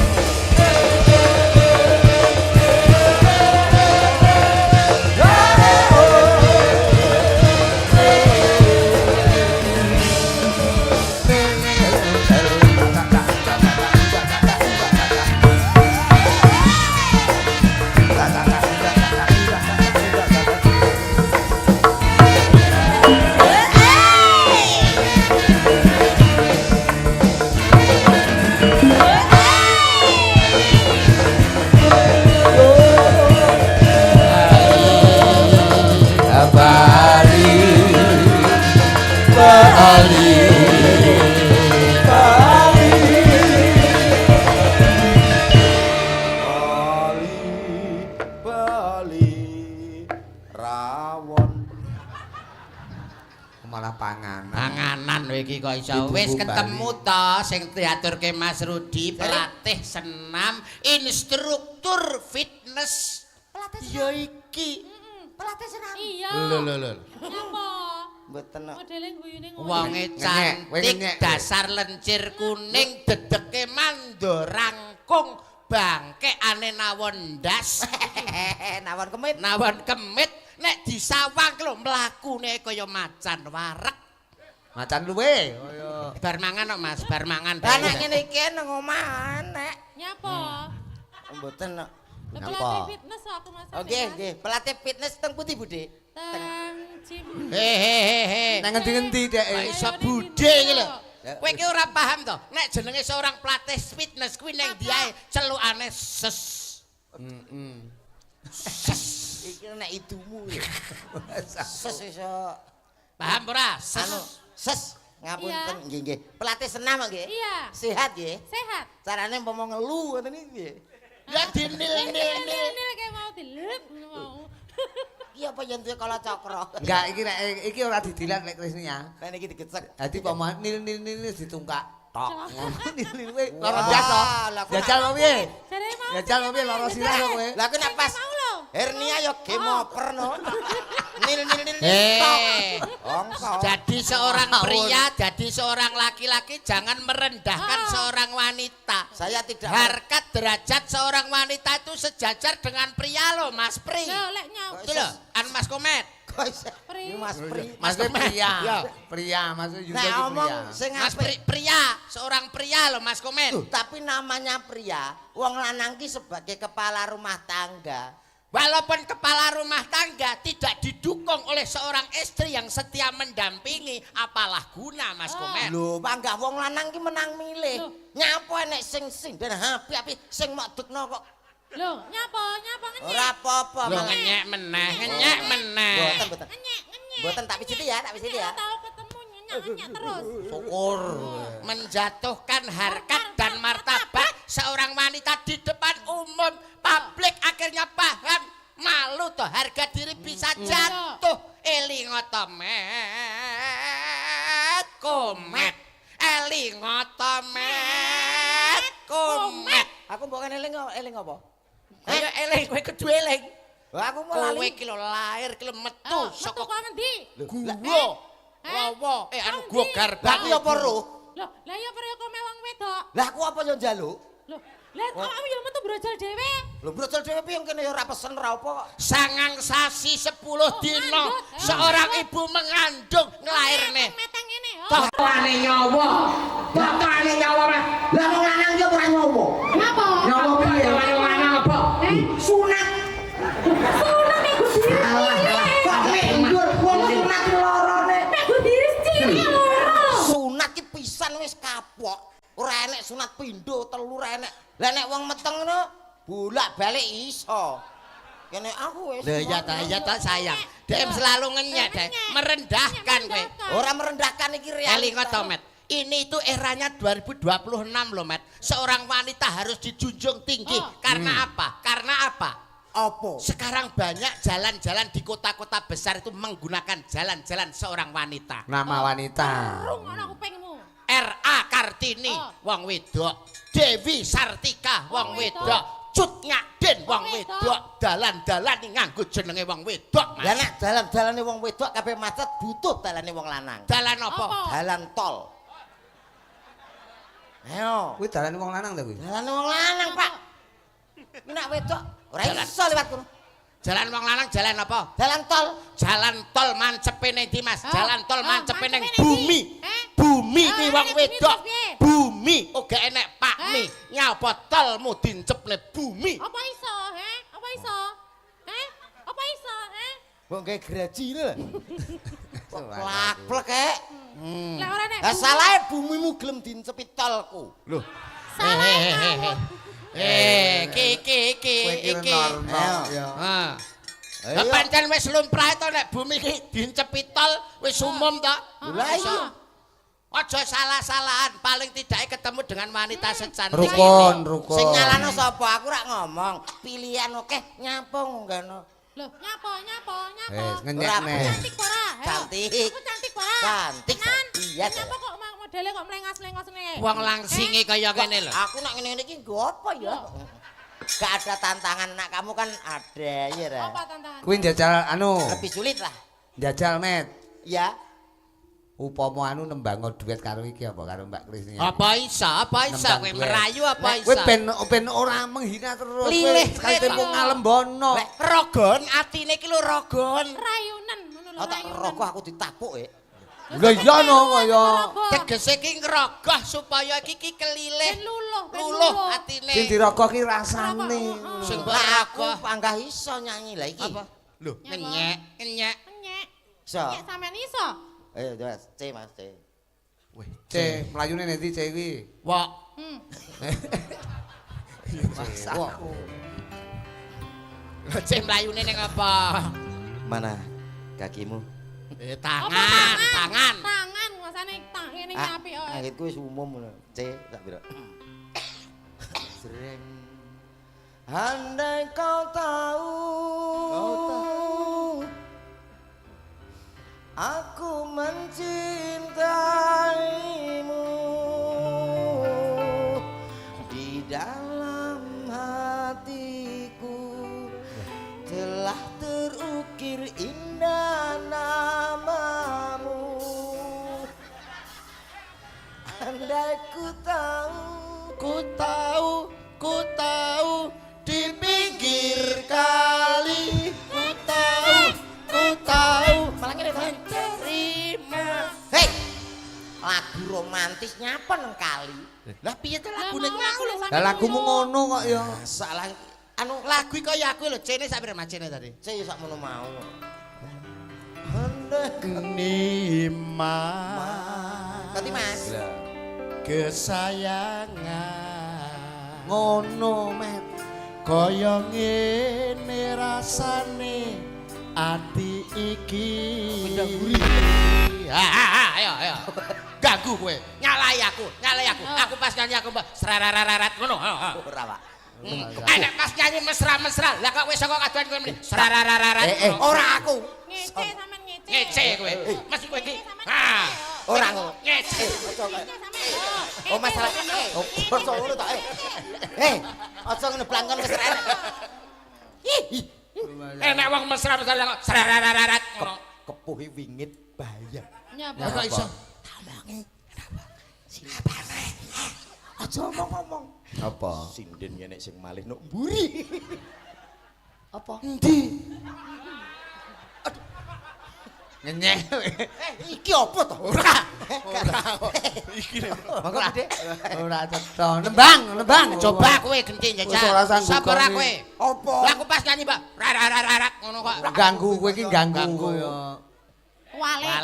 Bali rawon. Malah panganan. Panganan kowe iki kok iso. Ditunggu Wis Bali. ketemu to sing diaturke Mas Rudi, pelatih senam, instruktur fitness. Ya iki. Pelatih senam. Iya. Lho. Nyapa? Mboten kok. Modele guyune ngono. Wonge Kowe cantik, ngenyek. dasar lencir kuning, dedeke mando rangkung, bangkekane nawon ndas. Nawon kemit. Nawon kemit nek disawang lho mlakune kaya macan wareg. Macan luwe. Kaya Bar mangan kok Mas, bar mangan. Lah nek ngene iki nang omah nek. Nyapa? Mboten kok. Pelatih fitness aku Mas. Nggih. Pelatih fitness teng pundi, Bude? Teng gym. Hehehe. nang ngendi-ngendi dek. Kok iso budhe iki lho. Kowe iki ora paham to, nek jenenge seorang pelatih fitness kuwi ning diae celukane ses. Iki nek idumu lho. Ses iso Paham ora? Ses. anu ses ngapunten nggih. Pelatih senam kok nggih. Iya. Sehat nggih. Sehat. Carane umpama ngelu ngoten iki nggih. Ya dinil-nil. Ini kayak mau dilep ngono mau. Iki apa yen duwe kala cakra. Enggak, iki ora didilat lek Krisnia. Nek iki digecek. Dadi poma nil ditungkak. Tok. Nil kowe Wah, lara jas to. lah kok Jajal mau piye? Jare mau. Jajal mau piye lara sirah to kowe? Lah kok nek pas Mau lho. hernia ya game over no. Nil. Ongko. Jadi seorang laki-laki jangan merendahkan seorang wanita. Saya tidak Harkat derajat seorang wanita itu sejajar dengan pria loh, Mas Pri. Lho lek nyau. Itu loh, an Mas Komet. kok iso. Pri. Ini Mas Pri. Mas pria. Iya. Pria, maksud Yuda Nek iki omong pria. sing Mas apik. pria, seorang pria loh, Mas Komet. Tapi namanya pria, wong lanang ki sebagai kepala rumah tangga. Walaupun kepala rumah tangga tidak didukung oleh seorang istri yang setia mendampingi, apalah guna Mas Komet? Lho, mangga wong lanang ki menang milih. Loh. Nyapa nek sing dan api-api sing mok dukno kok Lho, nyapa ngenyek. ora apa-apa. Lo malah- ngenyek meneh. Mboten. Ngenyek. Mboten tak pijiti ya. Tahu ketemu nyenyek terus. Syukur. Menjatuhkan harkat dan martabat seorang wanita di depan umum publik akhirnya paham malu toh harga diri bisa jatuh eling met komet elingoto met komet Aku mbok kene eling apa? ayo eling kowe kudu eling Lah aku mau kowe lali. iki lho lahir ki lho metu Metu saka kok ngendi? guwa rawa Anu guwa ndi? garbang Lah aku ya apa roh? Loh, lah ya peryo kok mewang wedok. Lah aku apa yo njaluk? Loh, lah awakmu yo metu brojol dhewe. Lho brocol dhewe piye kene ya ora pesen ora apa kok. sangang sasi 10 dina ngandut. seorang ibu mengandung nglairne Meteng ngene, oh. tokane nyawa tokane nyawa Lah wong lanang ki ora nyowo. Napa? Nyowo piye? wong lanang apa Sunat. Sunat nek gudiri. Kok mendur wong sunat lorone. Nek gudiri cilik loro. Sunat ki pisan wis kapok. Ora enek sunat pindho, telu ora enek. Lah nek wong meteng ngono bolak-balik iso. Kene aku wis. Lah ya ta sayang. Dem selalu ngenyek, Dek. Merendahkan kowe. Ora merendahkan iki Elingo realitas. to, Met. Ini itu eranya 2026 loh, Met. Seorang wanita harus dijunjung tinggi. Karena apa? Karena apa? Apa? Sekarang banyak jalan-jalan di kota-kota besar itu menggunakan jalan-jalan seorang wanita. Nama wanita. Rungono kupingmu. R.A. Kartini, wong wedok. Dewi Sartika, wong wedok. Cut Nyakden, wong wedok. Dalan-dalan nganggo jenenge wong wedok, Lah Mas. nek dalan-dalane wong wedok kabeh macet butuh dalane wong lanang. Dalan apa? Dalan tol. Ayo. Kuwi dalane wong lanang ta kuwi? Dalane wong lanang, Pak. Nek wedok ora iso liwat kono. Jalan wong lanang jalan apa? Dalan tol. Jalan tol mancepe ning ndi, Mas? Jalan tol mancepe ning mancepe ning bumi. ndi? Eh? Bumi Oh, kuwi enek wong bumi wedok. terus piye? Bumi uga enek pakmi. Nyapa tolmu dincepne bumi. Apa iso, he? Apa iso? He? Apa iso, he? Mbok gawe graji lho. Plak-plek kek. Lah ora nek Lah salahe bumimu gelem dincepi tolku. Lho. salah. Kowe Iki. normal ya. Ha. Lah Ayo. pancen wis lumrah to nek bumi iki dincepi tol wis umum to. Lah iya. Aja salah-salahan, paling tidak ketemu dengan wanita secantik Rukun, ini. rukun. Sing nyalano sapa? Aku rak ngomong. Pilihan oke nyapa ngono. Loh, nyapa? Ngenyek Ora neh. Cantik ora? Ayo. Cantik. Aku cantik ora? Cantik, Tenan? iya, Nyapa kok modele kok mlengas-lengos ngene? Wong langsinge kaya kene lho. Aku nak ngene iki nggo apa ya? Gak ada tantangan nak kamu kan ada ya ra. Apa tantangan? Kuwi njajal anu, Lebih sulit lah. njajal Met. Ya. Upama anu nembang duet karo iki apa karo Mbak Kris iki. Apa isa kowe merayu apa Kowe isa? ben ora menghina terus. Lilih, sekali lilih. tempo ngalembono. Lek Rogon atine iki lho rogon. Rayunan ngono lho. otak rayunan. rokok aku ditapuk Lah iya no kaya Tegese ki ngrogoh supaya iki kelilih. Ben luluh, ben Luluh luluh. atine. sing dirogoh ki rasane. Sing mbok Lah aku rogoh. panggah iso nyanyi lah iki. Apa? Lho, ngenyek. Nyek. Iso. Nyek sampean iso? Ayo Mas, C Mas C. C, mlayune nanti C iki. Wok. Wah. Cek mlayune ning apa? Mana kakimu? Tangan. Tangan ngasane ngene iki apik kok. Angitku wis umum ngono. C tak pira. Sering andai kau tahu aku mencintaimu di dalam hatiku telah terukir indah namamu andai ku tahu di pinggir kali ku tahu malah ngene to terima hei lagu romantis nyapa nang kali Lah piye to Lah lagune mau aku lho. lho, Lah lagumu ngono kok ya. salah anu Lagu iki kaya aku lho, cene sak pira macene tadi. saya sak mono mau andai Nima Ganti Mas kesayangan Ngono, Met. kaya ngene rasane ati iki. Ayo. Ganggu kowe. Nyalai aku. Aku pas nyanyi aku srarararat ngono. ora Pak Enek pas nyanyi mesra-mesra. Lah kok wis saka kaduan kowe mrene. Srarararat. ora aku Ngece sampean ngece. ngece kowe. Mas kowe iki. Ha. Ora ngono. Ngece. Oh masalah oh aja ngono ta aja ngono blangkon wis enak Nek wong mesra-mesra kok srararat ngono. kepuhi wingit bayar Nyapa? Kok iso? tamange silabane aja ngomong Apa? sinden nek sing malih nuk mburi Apa? endi Nyenyeh. iki apa to ora Iki lho. monggo Dek Ora cetha. Nembang. Coba kowe genti Wis ora njajal. sanggup Sapa ora kami. kowe? apa Lah aku pas nyanyi, Mbak. Rararat ngono kok. Ganggu kowe iki ganggu koyo. Wale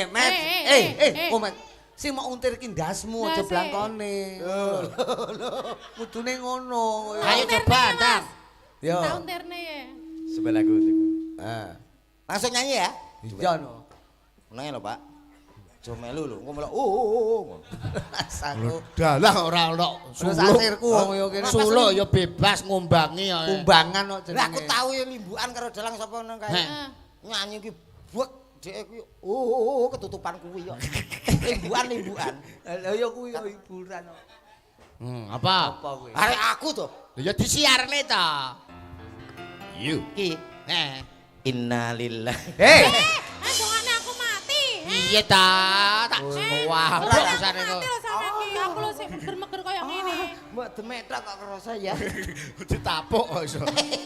Met. Oh Met. Sing mau untir ki ndasmu aja Ndase. blangkone. Kudune ngono. Ayo coba, Ndang. Yo. Tahun terne ya. sebelaku langsung nyanyi ya Iya no. menenge lho Pak aja melu lho engko melok Rasaku. Dalah ora ono Terus asirku wong yo kene. Suluh ya bebas ngumbangi ya. Kumbangan kok lah aku jenenge. tau ya limbukan karo dalang sapa nang kae Heh. nyanyi ki buek dhek kuwi ketutupan kuwi yo limbukan Lah yo kuwi yo hiburan. Apa? Apa kuwi? arek aku to Ya disiarne ta. Yu. ki innalillahi Dongane aku mati. Iya ta, tak wah rasane kok. Mati lho sampean ki. Aku lho sing meger-meger koyo ngene. mbok demetak kok kerasa ya Ditapuk kok iso.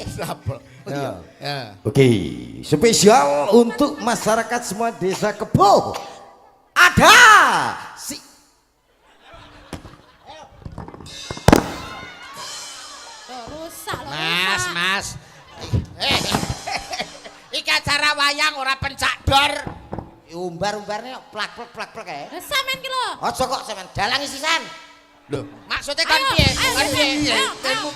Sapuk. Ya. Ya. Oke, spesial untuk masyarakat semua desa Kebo. Ada si Rusak lho. Mas. Iki acara wayang ora pencak dor. umbar-umbarnya plak-plak kae. Sampean ki lho. Aja kok sampean dalangi sisan. Lho, maksudnya kan piye? Kan piye? Ayo.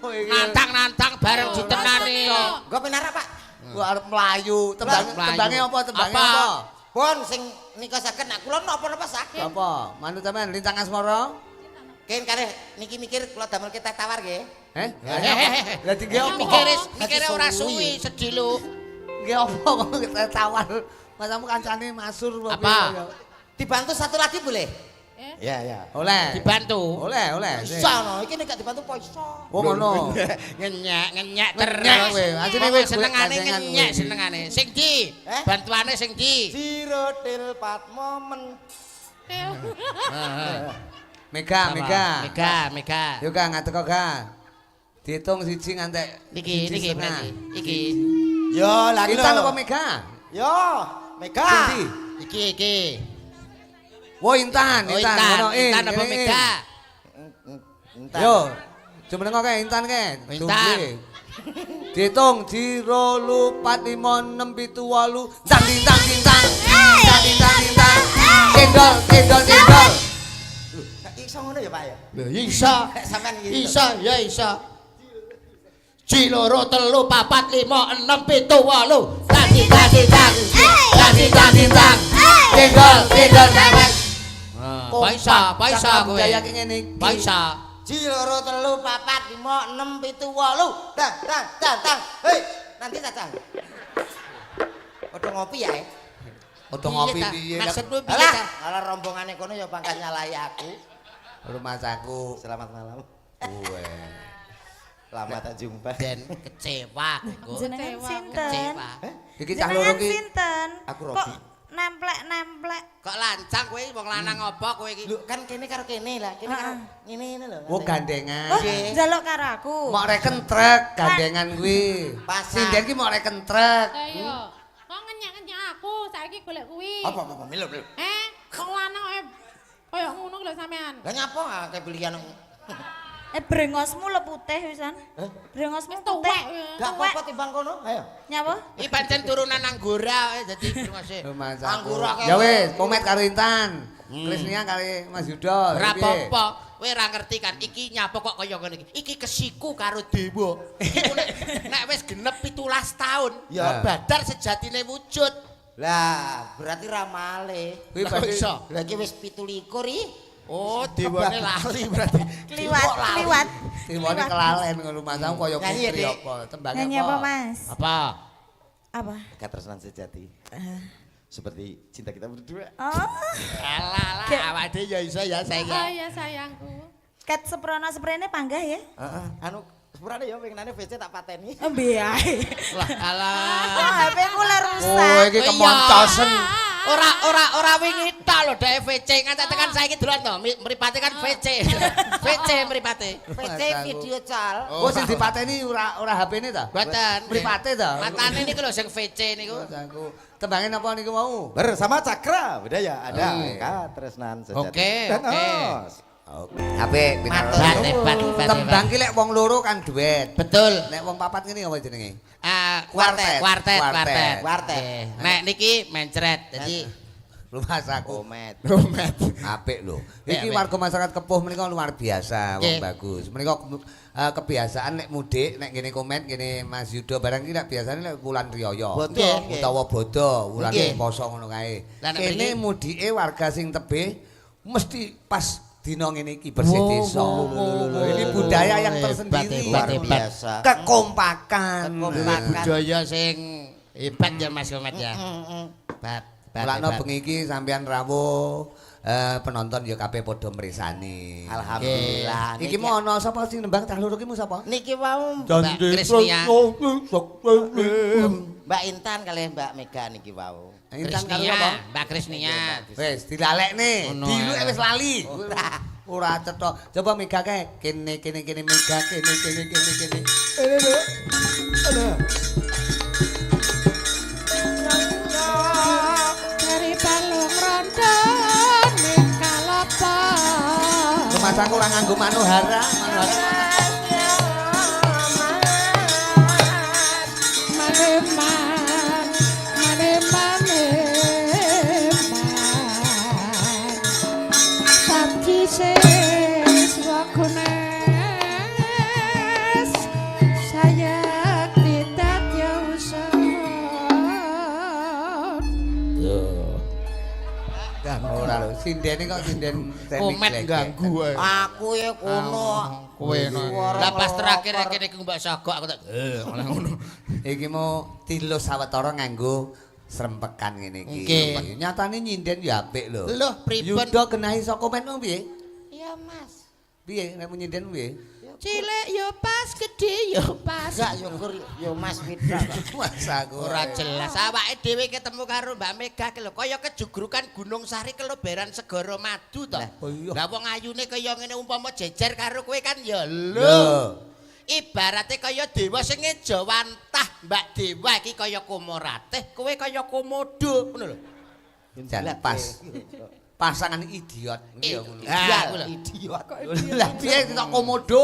Oh iki. Nantang-nantang bareng ditenani. Nggo pinara, Pak? Gua arep mlayu. Tembange apa? Tembange Apa? apa? Pun sing nikasaken nak kula napa-napa saged. Apa? Manut sampean lintang asmara? Ken kalih niki mikir kula damel kita tawar nggih. Heh? Hehehe. Lah tinggi apa? Mikire ora suwi sedih lu. Nggih apa kok kita tawar? Masamu kancane masur Apa? piye ya? Dibantu satu lagi boleh? Eh? Ya, ya. Oleh. Dibantu. Oleh. Iso no, iki nek gak dibantu po iso. Oh ngono. Ngenyek Ngenyek kowe. terus. Asline Kowe kowe senengane gandengan ngenyek kowe. senengane. Sing di? Eh? Bantuane sing di? Sirotil pat momen. Mega. Mega. Yo Kang ngadeg kok Kang. Dihitung siji ngantek Niki siji setengah. berarti. Iki. Yo, lagi Kita apa Mega? Yo, Mega. Sindi. Iki. Wo Intan, Oh, Ngono, Intan apa in. Mega? Entar. Yo. Jumeneng kok kae Intan kae. Intan. Tunggu. Dihitung 0 4 5 6 7 8 tang ding tang ding tang. Tang ding tang ding tang. Cendol. Iso ngono ya, Pak ya? Lho iso. Sampean gitu. Iso ya iso. Ji loro telu papat lima enem pitu wolu. Tadi tang. Cendol sampean. Paisa kowe. Daya ki ngene iki. Paisa. Ji loro telu papat lima enem pitu wolu. Tang. Hei, nanti tatang. Padha ngopi ya. Oto ngopi piye? Maksudmu piye Alah, ta? ala rombongane kono ya pangkat nyalai aku. Rumah saku. Selamat malam. Kuwe. Lama tak jumpa. Dan kecewa kok. Jenengan sinten? Kecewa. Iki cah loro Jenengan ki. sinten? Aku Kok Robi. nemplek-nemplek? Kok lancang kowe wong lanang apa kowe iki? Lho kan kene karo kene lah, kene karo ngene lho. Oh gandengan. Oh, njaluk karo aku. Mau reken truk gandengan kuwi. Pasar. Sinden ki mau reken truk. Ayo. Kok ngenyek-ngenyek aku saiki golek kuwi. Apa milo. Wong lanang koyo ngono lho sampean. Lah nyapa akeh pilihan. Brengosmu le putih wisan. Brengosmu Tuwek. putih. Gak apa-apa timbang kono. Ayo. Nyapa? Iki pancen turunan Anggora dadi ngose. Rumah Anggur saku. akeh. Ya wis, komet karo Intan. Krisnia kali Mas Yudo. Ora apa-apa. Kowe ora ngerti kan iki nyapa kok kaya ngene iki. Iki kesiku karo dewa. Iki nek wis genep 17 taun, Ya. badar sejatine wujud. Lah, berarti ramale. Kuwi Lah, kok pasti iso? Lah iki wis 17 ih. Oh, dewane lali berarti. Kliwat. Tiwone kelalen ngono Mas aku kaya Nyanyi ya, putri Dik? apa? Tembang Nyanyi apa, Mas? Apa? Apa? Katresnan sejati. Seperti cinta kita berdua. Oh, Alah, awake dhewe ya iso ya Oh sayang. ya sayangku. ket seprono seprene panggah ya? Heeh. Anu sepurane ya pengenane VC tak pateni. Embe ae. Lah, alah. Oh, HP ku lah Oh, rusak. iki kemoncosen. Ora wingi tok lho dhek VC nganti tekan saiki dolan to. Mripate kan VC. VC mripate. VC video cal. Oh sing dipateni ora HP-ne ta? Mboten. Mripate ta? Matane niku lho sing VC niku. Aku tembangin apa niku mau? Bersama Cakra Budaya ada Oke. Katresnan sejati. Oke, Dan oke. Os. Oke. Apik Hebat. Tembang ki lek wong loro kan duet. Betul. Nek wong papat ngene apa jenenge? Kuartet. Kuartet. Nek niki mencret. Jadi Rumah saku. Komet. Apik lho. Apik, Iki apik. warga masyarakat Kepuh menika luar biasa, wong Nggih. bagus. Menika kebiasaan nek mudik, nek ngene komen ngene Mas Yudo barang iki nek biasane nek wulan riyaya. Bodo, nggih. Utawa bodo, wulan Nggih. poso ngono kae. Lah, nek Kene mriki? mudike warga sing tebih mesti pas dina ngene iki bersih desa. Ini budaya yang tersendiri. Hebat. Biasa. Kekompakan. budaya sing hebat ya Mas Komet ya. Hebat. Mulane bengi iki sampean rawuh penonton ya kabeh padha mrisani. Alhamdulillah. Iki mau ana sapa sing nembang tah loro ki mu sapa? Niki wau Mbak Krisnia. Mbak Intan kali Mbak Mega niki wau. Intan karo apa? Mbak Krisnia. Wis dilalekne. Ngono Diluke ae. wis lali. Ora cetok. Coba Mega kae. Kene Mega kene. Dari balung rondo ning kalapa. Rumah saku ora nganggo manuhara. Maneman, Sabji sis wakunes saya tidak jauh. Ora lho, sindene kok sinden teknik. Komet glek. ganggu ae. Aku ya kono. Kowe no. Lah pas terakhir kene ku Mbak Sogok aku tak malah ngono. Iki mau tilus sawetara nganggo srempekan ngene iki. Nggih. Nyatane nyinden ya apik lho. Lho pripun? Yuda genahi saka komenmu piye? Iya Mas. Piye nek nyinden piye? Cilik yo pas, gede yo pas. Enggak syukur yo Mas Fitra. Mas aku Ora jelas awake dhewe ketemu karo Mbak Mega ki lho kaya kejugrukan Gunung Sari keloberan Segara Madu to. oh iya. Lah wong ayune kaya ngene umpama jejer karo kowe kan ya lho. Lho. Ibarate kaya dewa sing ngeja wantah, Mbak Dewa iki kaya Komoratih, kowe kaya Komodo, ngono lho. Jan pas. Pasangan idiot. Iya ngono. Ah, aku lho. Idiot. Lah piye kok komodo?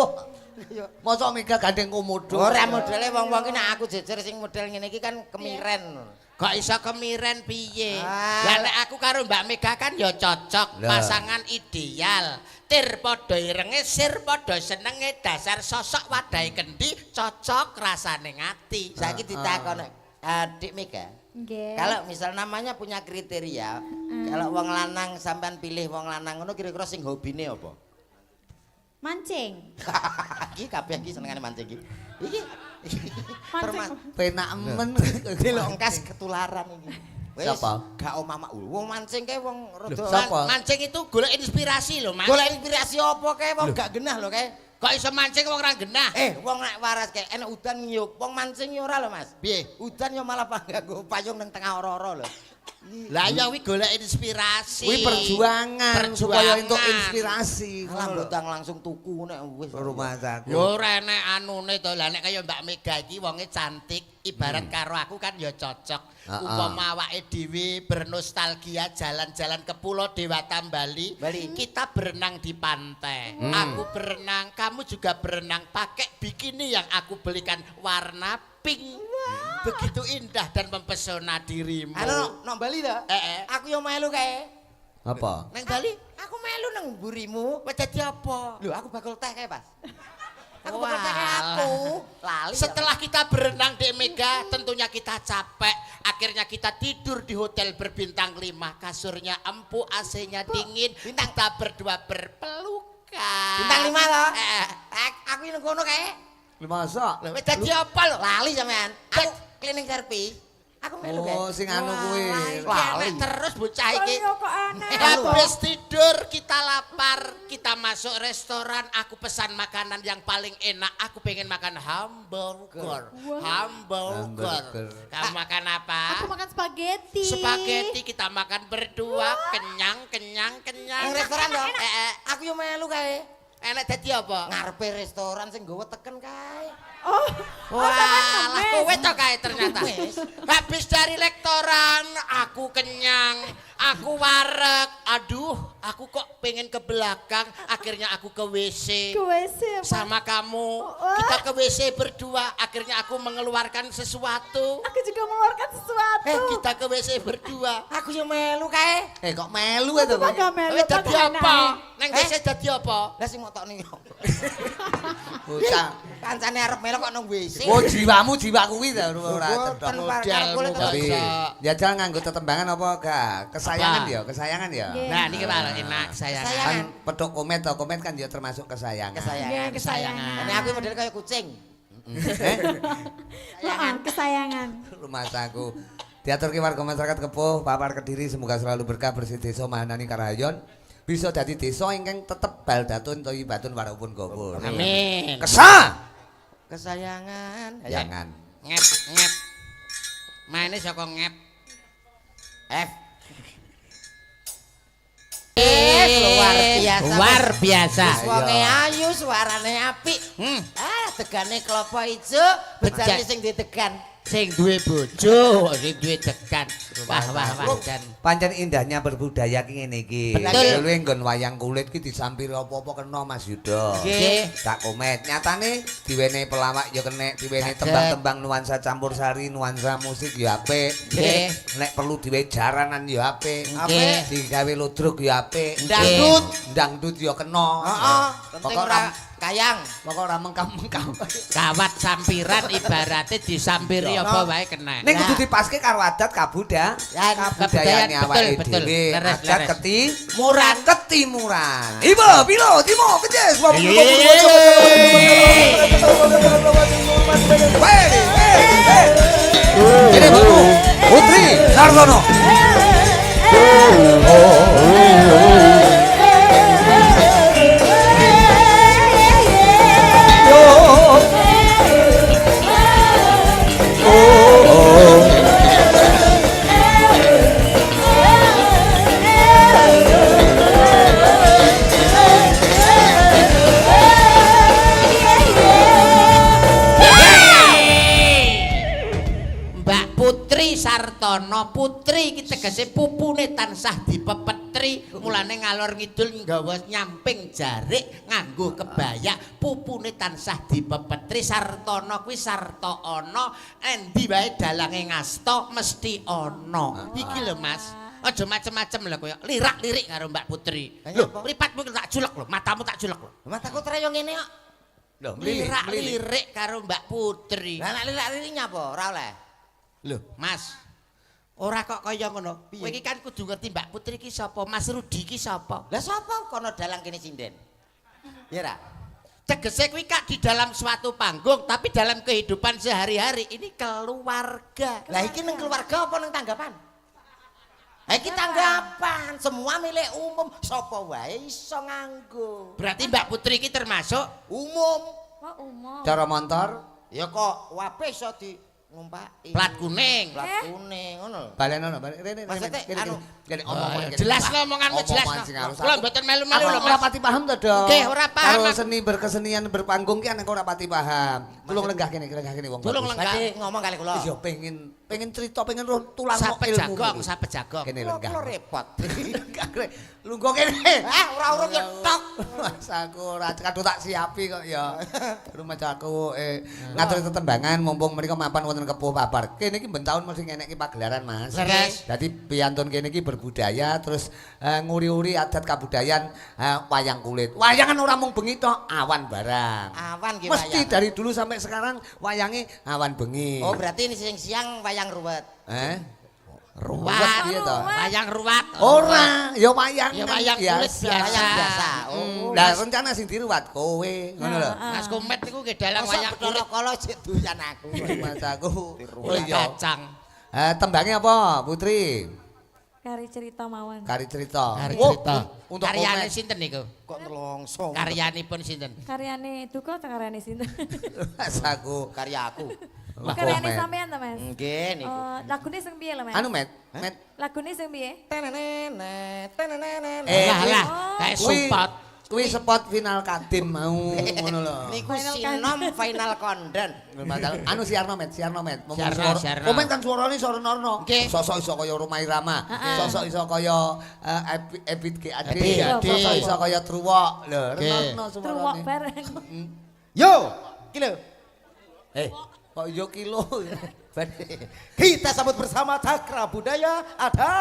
Mosok Mega gandeng komodo. Ora modele wong-wong ki nek aku jejer sing model ngene iki kan kemiren. Kok iso kemiren piye? Ah. Lah nek aku karo Mbak Mega kan ya cocok, Lah. pasangan ideal. Tir padha irenge, sir padha senenge, dasar sosok wadahe kendi cocok rasane ngati. Saiki ditakon Dik Mega. Nggih. Kalau misal namanya punya kriteria, kalau wong lanang sampean pilih wong lanang ngono kira-kira sing hobine apa? Mancing. Iki kabeh iki senengane mancing iki. Iki. Mancing. Penak men. Iki lho engkas ketularan iki. Wis, Siapa? Gak omah wong mancing kae wong rada Siapa? Mancing itu golek inspirasi lho, Mas. golek inspirasi apa kae wong gak genah lho kae. Kok iso mancing wong ora genah? Wong nek waras kae enek udan ngiyup, wong mancing ya ora lho Mas. Piye? Udan ya malah nganggo payung nang tengah ora-ora lho. Lah ya kuwi golek inspirasi. Kuwi perjuangan supaya entuk inspirasi. Lah mbotang langsung tuku nek wis Rumah saku. Yo ora enek anune to. Lah nek kaya Mbak Mega iki wonge cantik, ibarat karo aku kan ya cocok. Umpama awake dhewe bernostalgia jalan-jalan ke Pulau Dewata Bali, kita berenang di pantai. Aku berenang, kamu juga berenang pakai bikini yang aku belikan warna pink. Begitu indah dan mempesona dirimu. Anu nang Bali ta? Aku yo melu kae. Apa? Nang Bali aku melu nang mburimu. Wis dadi apa? Lho aku bakul teh kae, Pas. Aku percaya aku. Lali. Setelah kita berenang di Mega, tentunya kita capek. Akhirnya kita tidur di hotel berbintang 5. Kasurnya empuk, AC-nya dingin. Kita berdua berpelukan. Bintang 5 loh. Aku yang ngono kae. Masa? Lho, wis dadi apa lho? Lali sampean. Aku cleaning service. Aku melu kae. Oh, sing anu kuwi. Lali terus bocah iki. Kok aneh. Habis tidur kita lapar, kita masuk restoran, aku pesan makanan yang paling enak. Aku pengen makan hamburger. Hamburger. Kamu makan apa? Aku makan spaghetti. Spaghetti kita makan berdua, kenyang. Nang restoran dong. Aku yo melu kae. Enak dadi apa? Ngarepe restoran sing nggawa teken kae. Oh, Wah, kowe to kae ternyata. Wis. Habis dari lektoran, aku kenyang, aku wareg. Aduh, aku kok pengen ke belakang. Akhirnya aku ke WC. ke WC apa? Sama kamu, kita ke WC berdua. Akhirnya aku mengeluarkan sesuatu. Aku juga mengeluarkan sesuatu. Kita ke WC berdua. Aku yo melu kae. Kok melu itu Apa kok? gak melu? Kowe dadi Kok apa? aneh? Neng WC dadi apa? Lah sing motokne yo. Bocah. Kancane arep melu kok nang WC. Oh, jiwa kuwi ta ora cedhak. Modelmu Tapi kok. jajal nganggo tetembangan apa gak? Kesayangan Apa? ya, kesayangan ya. Nggih. Nah, niki malah enak Kesayangan. sayang. Kan pedok komet to, komet kan ya termasuk kesayangan. Kesayangan. Kesayangan. Ini aku model kayak kucing. Eh, Kesayangan. rumah saku. Diaturke warga masyarakat Kepuh, Papar Kediri semoga selalu berkah bersih desa Mahanani Karahayon. Bisa dadi desa ingkang tetep baldatun thayyibatun warahipun gawur. Amin. Kesah. Kesayangan. Jangan. Ngep. Maine saka ngep. F. Luar biasa. Luar biasa. Wis wonge ayu, suarane apik. Tegane klopo ijo, bejane Bejan. sing ditegan. Sing duwe bojo, sing duwe tekan. Wah dan Pancen indahnya berbudaya ki ngene iki. Betul. Luwih nggon wayang kulit ki disampiri apa-apa kena Mas Yuda. Nggih. Tak komet. Nyatane diwene pelawak ya kenek, diwene Saged. tembang-tembang nuansa campursari, nuansa musik ya apik. Nggih. Nek perlu diwe jaranan ya apik. Nggih. Digawe ludruk ya apik. Dangdut. Dangdut ya kena. Heeh, penting Pokok ora kayang. Pokok ora mengkam-mengkam. kawat sampiran ibaratnya disampiri apa wae kena. Ning kudu dipaske karo adat kabudayaan. Kabudayaan Betul, awake betul. dhewe. Leres, Adat leres. Muran. ketimuran. Ibu, Pilo, Timo, Pedes. Ini Bapu, Putri, Sartono. Mbak Putri Sartono, putri iki tegese pupune tansah dipepetri, mulane ngalor ngidul nggawa nyamping jarik nganggo kebaya, pupune tansah dipepetri. Sartono kuwi sarta ana, endi wae dalange ngasta mesti ana. Iki lho Mas. Aja macem-macem lho koyo lirak-lirik karo Mbak Putri. Lho, mripatmu tak julek lho, matamu tak julek lho. Mataku treyo ngene kok. Lho, Lirak-lirik karo Mbak Putri. Lah nek lirak-lirik nyapa ora oleh. Loh, Mas. Ora kok kaya ngono. Kowe iki kan kudu ngerti Mbak Putri ki sapa, Mas Rudi ki sapa. Lah sapa kono dalang kene sinden? Ya ra. Tegese kuwi kak di dalam suatu panggung, tapi dalam kehidupan sehari-hari ini keluarga. Lah iki ning keluarga apa ning tanggapan? Lah iki tanggapan, semua milik umum, sapa wae iso nganggo. Berarti Mbak Putri ki termasuk Umum. Kok umum? cara motor, Ya kok wape iso di ngumpaki. plat kuning. Plat kuning ngono. balenono, balik rene. Maksudnya, anu, omong Jelas ngomonganmu jelas. Kula mboten melu-melu lho Ora Mas. pati paham to, Dok. Nggih, ora paham, Karo Mas. seni berkesenian berpanggung ki anak ora pati paham. Tulung lenggah kene wong. Tulung bagus. lenggah. Berarti ngomong kali kula. Wis yo pengen pengen cerita, pengen tulang Sampe jagong, sampe jagong. Kene Kok lenggah. repot. Lungguh kene. Ora urung nyetok. Mas aku ora kadung tak siapi kok ya. Rumah aku ngatur tetembangan mumpung mriko mapan wonten kepuh papar. Kene iki ben taun mesti ngenekke pagelaran Mas. Leres. Dadi piyantun kene iki berbudaya terus nguri-uri adat kabudayan wayang kulit. Wayang kan ora mung bengi tok, awan barang. Awan ki Mesti wayang. dari dulu sampai sekarang wayangnya awan bengi. Oh, berarti ini siang wayang ruwet. Ruwat, iya toh. wayang ruwat. Ora, ya wayang. Ya kan wayang kulit biasa. Wayang biasa. Oh. Lah rencana sing diruwat kowe, ngono lho. Mas Kumet niku nggih dalang Masa wayang kulit kala sik doyan aku. Mas aku. Oh kulit iya. kacang. Tembangnya apa, Putri? Kari cerita mawon. Kari cerita. Hari Oh, cerita. untuk Karyane komen. sinten niku? Kok nelongso. Karyanipun sinten? Karyane duka atau karyane sinten? Mas aku. Karya aku. Karyane Komen. sampean to, Mas? Nggih niku. Lagune sing piye lho, Mas? Anu Met, Met. Lagune sing piye? Tenenene, tenenene. Lah kuwi- lah, kayak kuwi- support. Kuwi spot final Kadim mau ngono lho. Niku Final sinom final konden. Anu Siarno Met. Siarno, Siarno. Komen kan suarane suara Norno. Nggih. Sosok iso kaya Rumah Irama, sosok iso kaya Ebit GAD, Ebit GAD. sosok iso kaya Truwok. Lho, Nggih. Norno Truwok suarane. bareng. Yo, iki lho. Kok yo kilo. Kita sambut bersama Cakra Budaya ada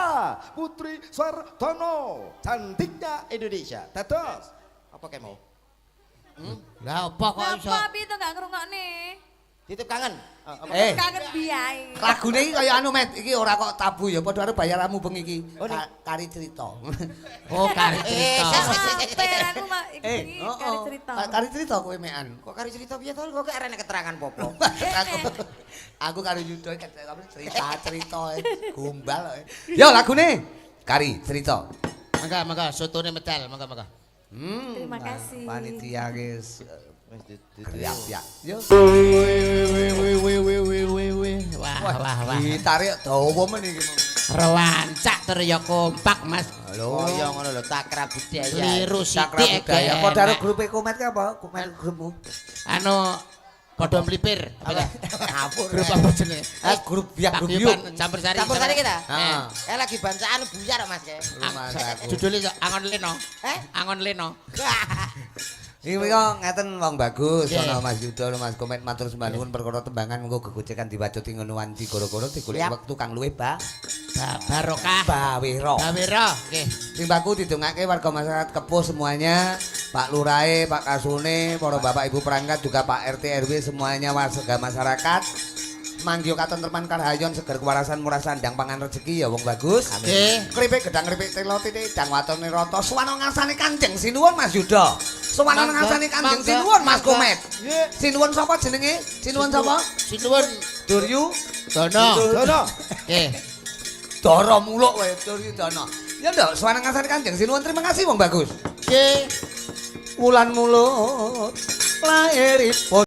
Putri Suardono, cantiknya Indonesia. Dados, apa kayak mau? Lah apa kok iso? Apa itu gak ngrungokne? Titip kangen. Kangen biae. Lagune iki kaya anu Met, iki ora kok tabu ya, padha arep bayaramu bengi iki. Oh, nih. Kari cerita. Oh, kari cerita. Sampean aku mak iki oh, kari oh. cerita. Kari cerita kowe mekan. Kok kari cerita piye to? Kok arene keterangan popo? Aku karo Yudo cerita gombal kok. Yo lagune kari cerita. Mangga sotone medal, mangga. Terima kasih. Panitia guys. Ya. Yo. Wah. Ditarik dawa men iki. Rawancak tur ya kompak, Mas. Halo. Oh iya ngono lho, Cakra Budaya. Liru Cakra sithik budaya. enak. Padha karo grup Komet ki apa? Komet grupmu. Anu padha mlipir. Apa ya? Ngapur. Grup apa jenenge? Grup biak grup yuk. Paguyuban campur sari. Campur sari kita. Ah. Lagi bancaan buyar Mas ya. Rumah aku. Judule Angon Leno. Eh? Angon Leno. Iki kok ngeten wong bagus, Nggih. ana Mas Yudo, Mas Komet matur sembah nuwun perkara tembangan mengko gegocekan diwacoti ngono wanci goro-goro digolek Siap. wektu kang luwih Barokah. bawira. Bawira. Nggih. Timbaku didongake warga masyarakat Kepuh semuanya, Pak Lurahe, Pak Kasune, para Bapak Ibu perangkat juga Pak RT RW semuanya warga masyarakat. Manggih katentreman karahayon seger kewarasan murah sandang pangan rezeki ya wong bagus. Nggih. Kripik gedang kripik telo titik dang watone rata suwana ngarsane Kanjeng Sinuwun Mas Yuda. Suwana Mangga, ngarsane Kanjeng mangga, Sinuwun Mas mangga. Komet. Nggih. Sinuwun sapa jenenge? Sinuwun sapa? Sinuwun Duryu Dono. Dono. Nggih. Dara muluk wae Duryu Dana. Ya ndak suwana ngarsane Kanjeng Sinuwun terima kasih wong bagus. Nggih. Wulan mulut lairipun